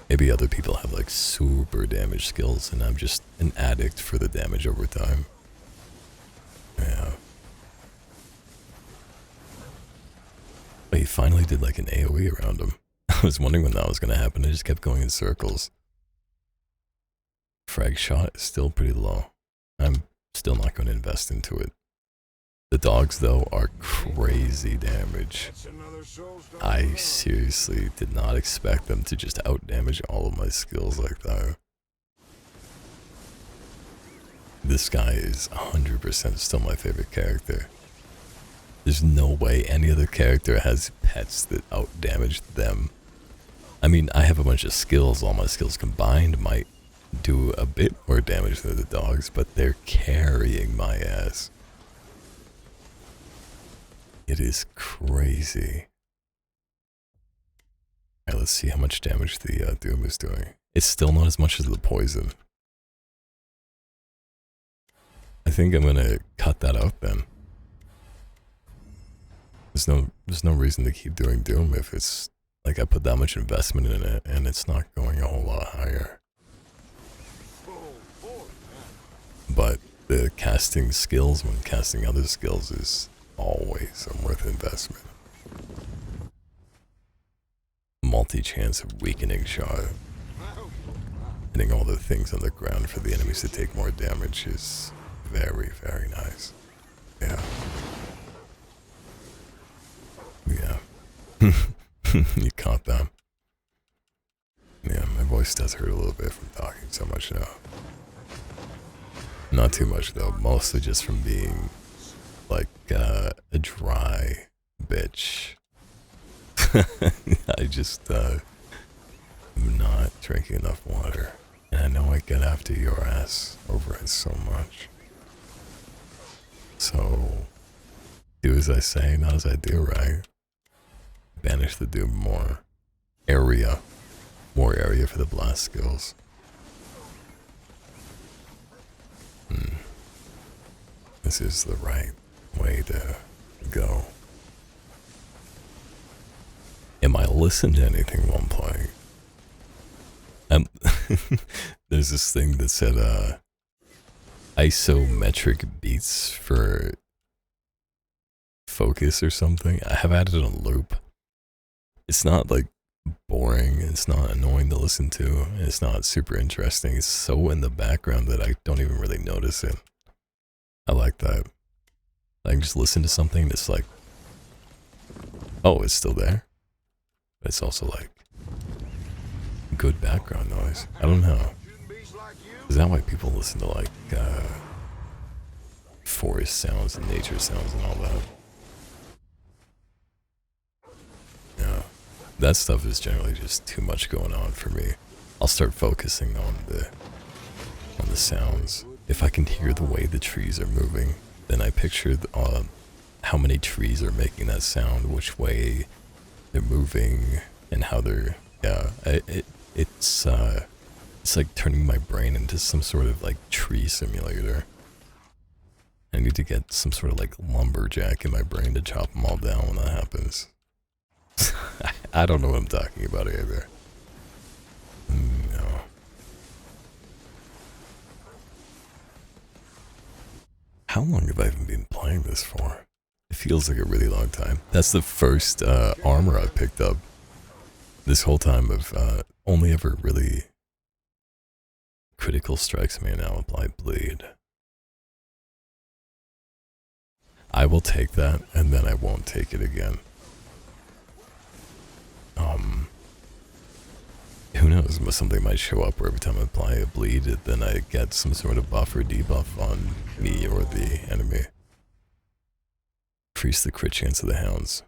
Maybe other people have like super damage skills and I'm just an addict for the damage over time. Yeah. But he finally did like an AoE around him. I was wondering when that was going to happen. I just kept going in circles. Frag shot is still pretty low. I'm still not going to invest into it. The dogs, though, are crazy damage. I seriously did not expect them to just out-damage all of my skills like that. This guy is 100% still my favorite character. There's no way any other character has pets that out-damage them. I mean, I have a bunch of skills. All my skills combined might do a bit more damage than the dogs, but they're carrying my ass. It is crazy. Alright, let's see how much damage the Doom is doing. It's still not as much as the poison. I think I'm gonna cut that out then. There's no reason to keep doing Doom if it's like I put that much investment in it and it's not going a whole lot higher. But the casting skills when casting other skills is always a worth investment. Multi-chance of weakening shot. Hitting all the things on the ground for the enemies to take more damage is very, very nice. Yeah. Yeah. You caught that. Yeah, my voice does hurt a little bit from talking so much now. Not too much though, mostly just from being like a dry bitch. I just am not drinking enough water. And I know I get after your ass over it so much. So, do as I say, not as I do, right? Banish the Doom more area for the blast skills. This is the right way to go. Am I listening to anything while I'm playing? There's this thing that said isometric beats for focus or something. I have added it on loop. It's not like boring, it's not annoying to listen to, and it's not super interesting. It's so in the background that I don't even really notice it. I like that. I can just listen to something that's like, oh, it's still there. But it's also like good background noise. I don't know. Is that why people listen to like forest sounds and nature sounds and all that? Yeah. That stuff is generally just too much going on for me. I'll start focusing on the sounds. If I can hear the way the trees are moving, then I picture how many trees are making that sound, which way they're moving, and how they're, yeah, it's like turning my brain into some sort of like tree simulator. I need to get some sort of like lumberjack in my brain to chop them all down when that happens. I don't know what I'm talking about either. No. How long have I even been playing this for? It feels like a really long time. That's the first armor I picked up this whole time of only ever really critical strikes may now apply bleed. I will take that and then I won't take it again. Who knows, something might show up where every time I apply a bleed, then I get some sort of buff or debuff on me or the enemy. Increase the crit chance of the hounds.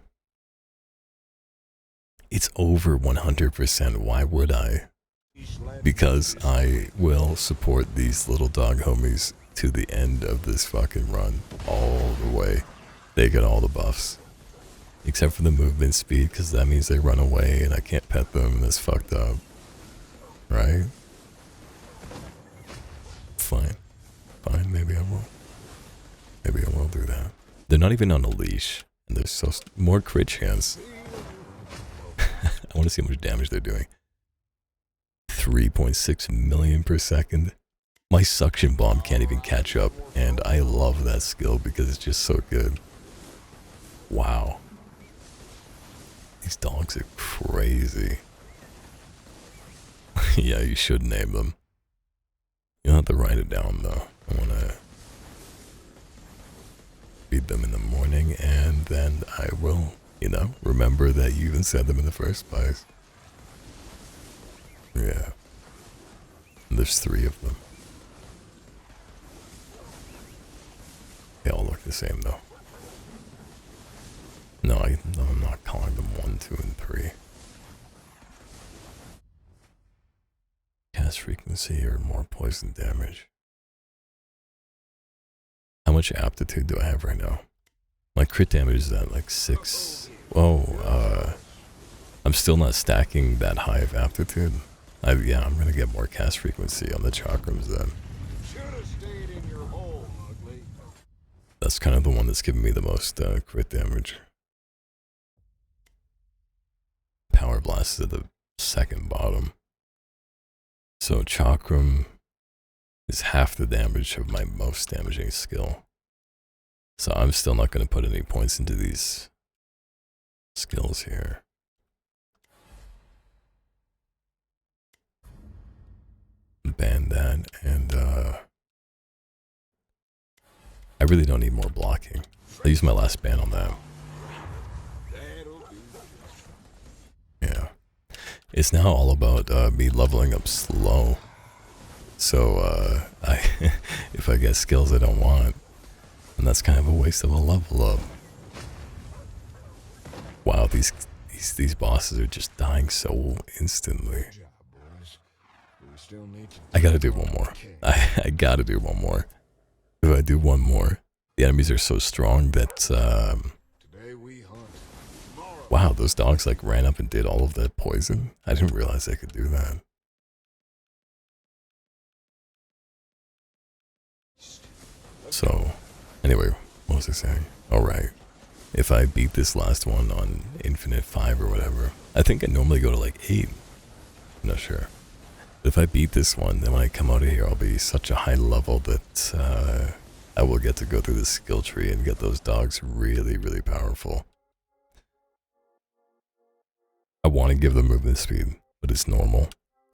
It's over 100%, why would I? Because I will support these little dog homies to the end of this fucking run, all the way. They get all the buffs. Except for the movement speed, because that means they run away and I can't pet them, and that's fucked up. Right? Fine. Fine, maybe I will. Maybe I will do that. They're not even on a leash, and there's so more crit chance. I want to see how much damage they're doing. 3.6 million per second. My suction bomb can't even catch up, and I love that skill because it's just so good. Wow. These dogs are crazy. Yeah, you should name them. You'll have to write it down though. I want to feed them in the morning, and then I will, you know, remember that you even said them in the first place. Yeah. And there's 3 of them. They all look the same though. No, I'm not calling them 1, 2, and 3. cast frequency or more poison damage. How much aptitude do I have right now? My crit damage is at like 6. Whoa, I'm still not stacking that high of aptitude. Yeah, I'm gonna get more cast frequency on the chakrams then. Should've stayed in your hole, ugly. That's kind of the one that's giving me the most crit damage. Power Blast is at the second bottom. So chakram is half the damage of my most damaging skill. So I'm still not going to put any points into these skills here. Ban that, and I really don't need more blocking. I'll use my last ban on that. Yeah. It's now all about me leveling up slow. So if I get skills I don't want, then that's kind of a waste of a level up. Wow, these bosses are just dying so instantly. I gotta do one more. I gotta do one more. If I do one more, the enemies are so strong that wow, those dogs like ran up and did all of that poison. I didn't realize they could do that. So, anyway, what was I saying? Alright, if I beat this last one on Infinite 5 or whatever, I think I normally go to like 8. I'm not sure. But if I beat this one, then when I come out of here, I'll be such a high level that I will get to go through the skill tree and get those dogs really, really powerful. I want to give them movement speed, but it's normal.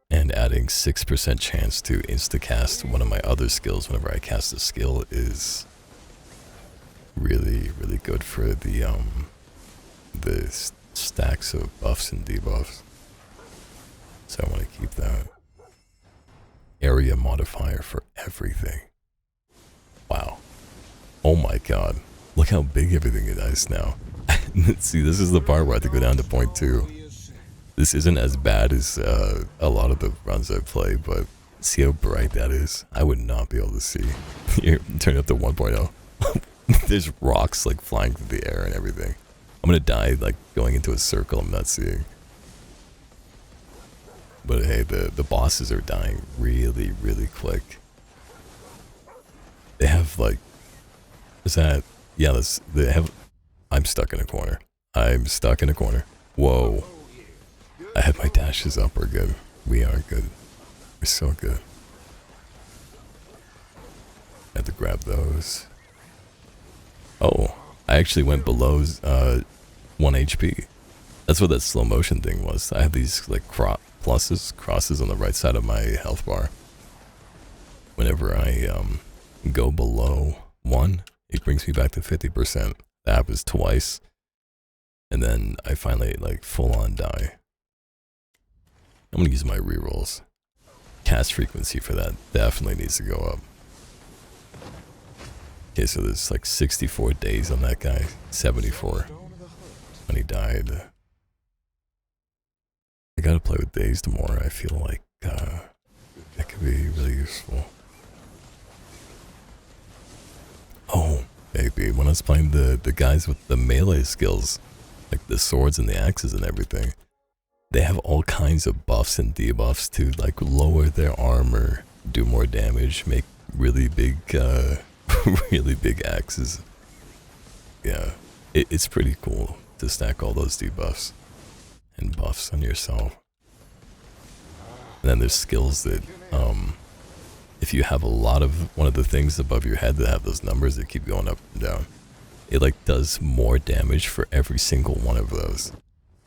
And adding 6% chance to insta-cast one of my other skills whenever I cast a skill is really, really good for the stacks of buffs and debuffs. So I want to keep that. Area modifier for everything. Wow. Oh my god. Look how big everything is now. See, this is the part where I have to go down to 0.2. This isn't as bad as a lot of the runs I play, but see how bright that is? I would not be able to see. Here, turn it up to 1.0. There's rocks like flying through the air and everything. I'm gonna die like going into a circle I'm not seeing. But hey, the bosses are dying really, really quick. They have like, is that, yeah, they have, I'm stuck in a corner. I'm stuck in a corner. Whoa. I had my dashes up, we're good. We are good. We're so good. I had to grab those. Oh, I actually went below 1 HP. That's what that slow motion thing was. I have these like crosses on the right side of my health bar. Whenever I go below 1, it brings me back to 50%. That happens twice. And then I finally like full on die. I'm gonna use my rerolls. Cast frequency for that definitely needs to go up. Okay, so there's like 64 days on that guy. 74 when he died. I gotta play with Dazed more. I feel like that could be really useful. Oh, maybe when I was playing the guys with the melee skills, like the swords and the axes and everything, they have all kinds of buffs and debuffs to like lower their armor, do more damage, make really big, really big axes. Yeah, it's pretty cool to stack all those debuffs and buffs on yourself. And then there's skills that, if you have a lot of one of the things above your head that have those numbers that keep going up and down, it like does more damage for every single one of those.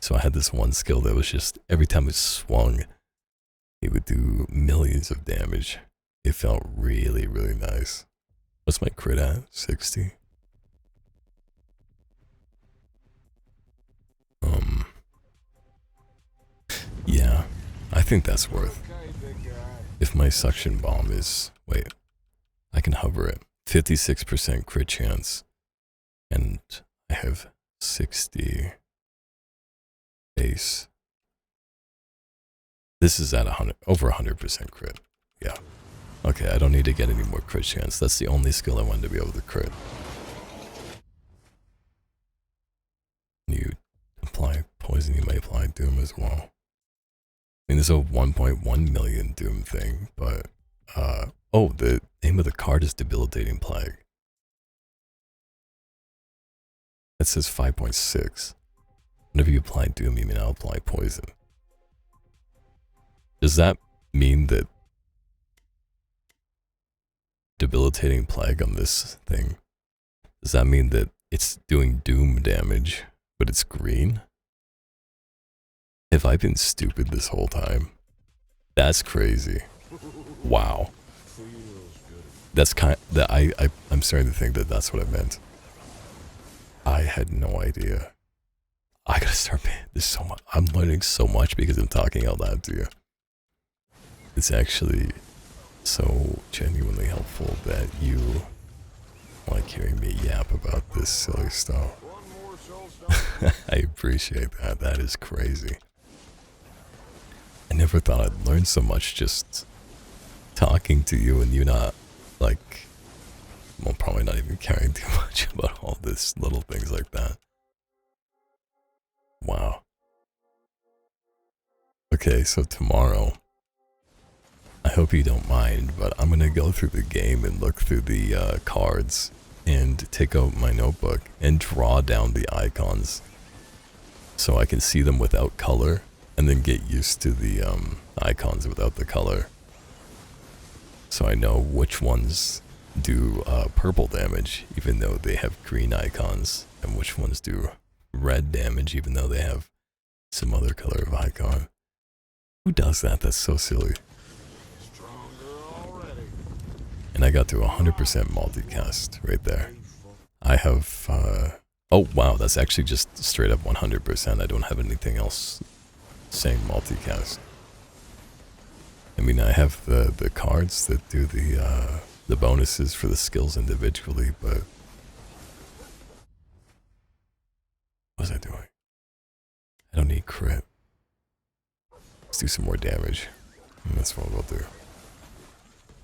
So I had this one skill that was just, every time it swung, it would do millions of damage. It felt really, really nice. What's my crit at? 60? Yeah, I think that's worth. If my suction bomb is, wait, I can hover it. 56% crit chance. And I have 60 base. This is at 100, over 100% crit. Yeah. Okay, I don't need to get any more crit chance. That's the only skill I wanted to be able to crit. You apply poison, you may apply doom as well. I mean, there's a 1.1 million doom thing, but, oh, the name of the card is Debilitating Plague. It says 5.6. Whenever you apply doom, you may now apply poison. Does that mean that Debilitating Plague on this thing, does that mean that it's doing doom damage, but it's green? Have I been stupid this whole time? That's crazy. Wow. That's I'm starting to think that that's what it meant. I had no idea. I gotta start paying. There's so much. I'm learning so much because I'm talking out loud to you. It's actually so genuinely helpful that you like hearing me yap about this silly stuff. I appreciate that. That is crazy. I never thought I'd learn so much just talking to you and you not, like, well, probably not even caring too much about all this little things like that. Wow. Okay, so tomorrow, I hope you don't mind, but I'm gonna go through the game and look through the cards and take out my notebook and draw down the icons so I can see them without color and then get used to the icons without the color. So I know which ones do purple damage even though they have green icons, and which ones do red damage even though they have some other color of icon. Who does that? That's so silly. And I got to 100% multicast right there. I have, oh wow, that's actually just straight up 100%. I don't have anything else saying multicast. I mean, I have the cards that do the bonuses for the skills individually, but what was I doing? I don't need crit. Let's do some more damage. And that's what we'll do.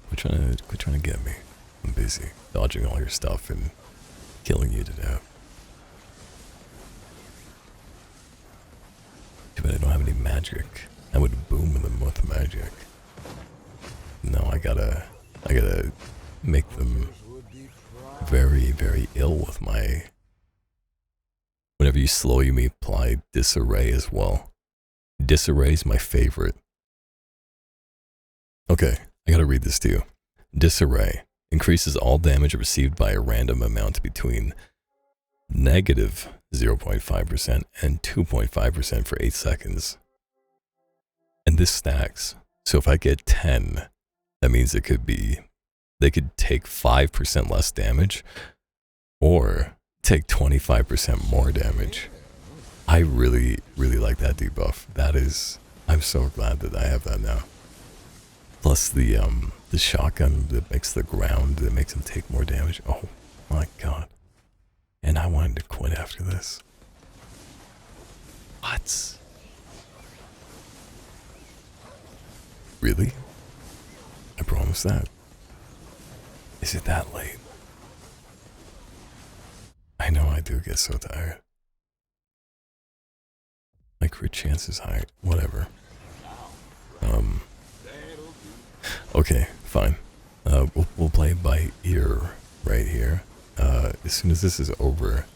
Quit trying to get me. I'm busy dodging all your stuff and killing you to death. Too bad I don't have any magic. I would boom them with magic. No, I gotta make them very, very ill with my... Whenever you slow, you may apply disarray as well. Disarray is my favorite. Okay, I gotta read this to you. Disarray increases all damage received by a random amount between negative 0.5% and 2.5% for 8 seconds. And this stacks. So if I get 10, that means they could take 5% less damage or take 25% more damage. I really, really like that debuff. I'm so glad that I have that now. Plus the shotgun that makes the ground, that makes him take more damage. Oh my god. And I wanted to quit after this. What? Really? I promise that. Is it that late? I know I do get so tired. My crit chance is high. Whatever. Okay, fine. We'll play by ear right here. As soon as this is over,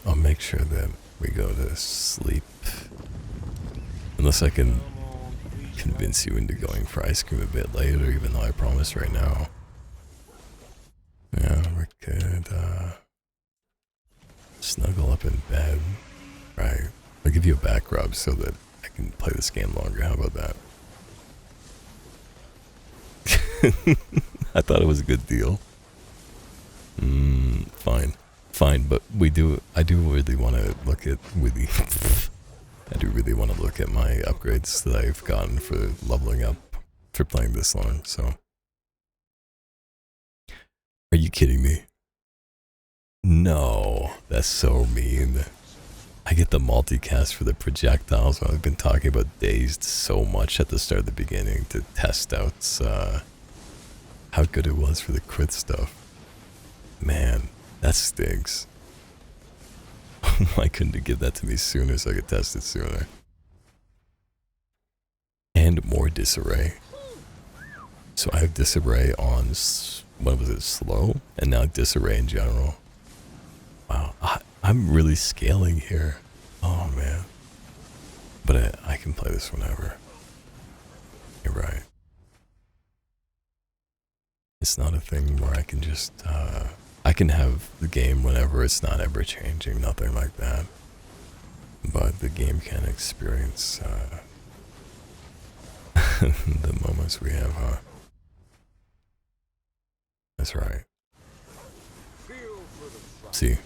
I'll make sure that we go to sleep. Unless I can convince you into going for ice cream a bit later, even though I promise right now. Yeah, we could snuggle up in bed. Right. I'll give you a back rub so that I can play this game longer. How about that? I thought it was a good deal. Fine. Fine, but I do really want to look at I do really want to look at my upgrades that I've gotten for leveling up for playing this long, so. Are you kidding me? No, that's so mean. I get the multicast for the projectiles. I've been talking about Dazed so much at the start of the beginning to test out how good it was for the crit stuff. Man, that stinks. Why couldn't you give that to me sooner so I could test it sooner? And more disarray. So I have disarray on, what was it, slow? And now disarray in general. Wow, I'm really scaling here. Oh man. But I can play this whenever. You're right. It's not a thing where I can just, I can have the game whenever, it's not ever changing, nothing like that. But the game can experience, the moments we have, huh? That's right. See,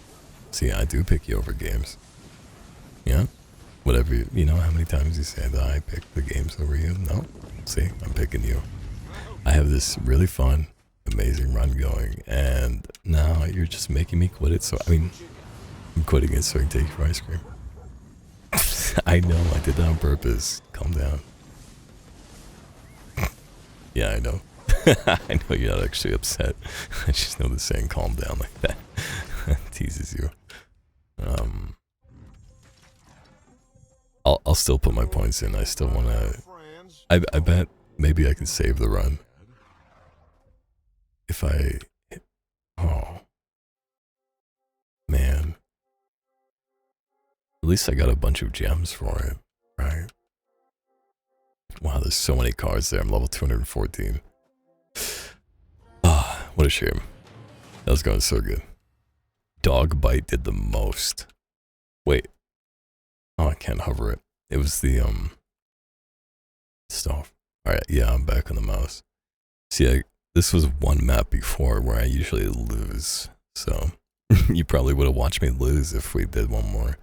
I do pick you over games. Yeah? Whatever, you know how many times you say that I pick the games over you? No? See, I'm picking you. I have this really fun, amazing run going, and now you're just making me quit it, so, I mean, I'm quitting it so I can take your ice cream. I know, I did that on purpose. Calm down. Yeah, I know. I know you're not actually upset. I just know the saying calm down like that teases you. I'll still put my points in. I still want to... I bet maybe I can save the run. If I... Oh. Man. At least I got a bunch of gems for it, right? Wow, there's so many cards there. I'm level 214. Ah, what a shame. That was going so good. Dog bite did the most. Wait. Oh, I can't hover it. It was the, stuff. Alright, yeah, I'm back on the mouse. See, this was one map before where I usually lose. So, you probably would have watched me lose if we did one more.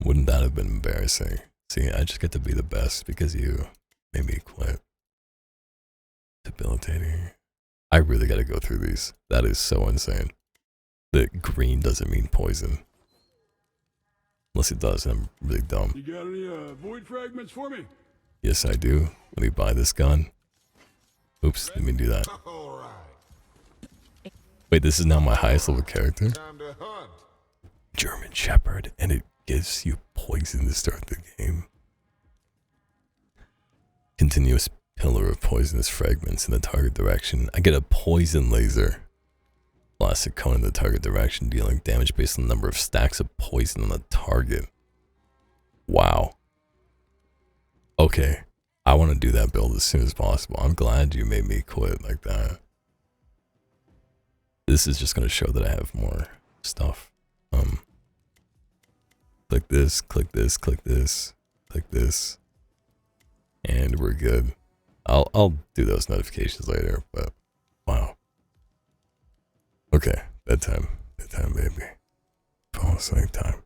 Wouldn't that have been embarrassing? See, I just get to be the best because you made me quit. Debilitating. I really gotta go through these. That is so insane. That green doesn't mean poison. Unless it does, and I'm really dumb. You got any void fragments for me? Yes, I do. Let me buy this gun. Oops, let me do that. All right. Wait, this is now my highest level character? Time to hunt. German Shepherd, and it gives you poison to start the game. Continuous pillar of poisonous fragments in the target direction. I get a poison laser. Blast a cone in the target direction, dealing damage based on the number of stacks of poison on the target. Wow. Okay. I want to do that build as soon as possible. I'm glad you made me quit like that. This is just going to show that I have more stuff. Click this, click this, click this, click this. And we're good. I'll do those notifications later, but wow. Okay, bedtime, baby. Fall asleep time.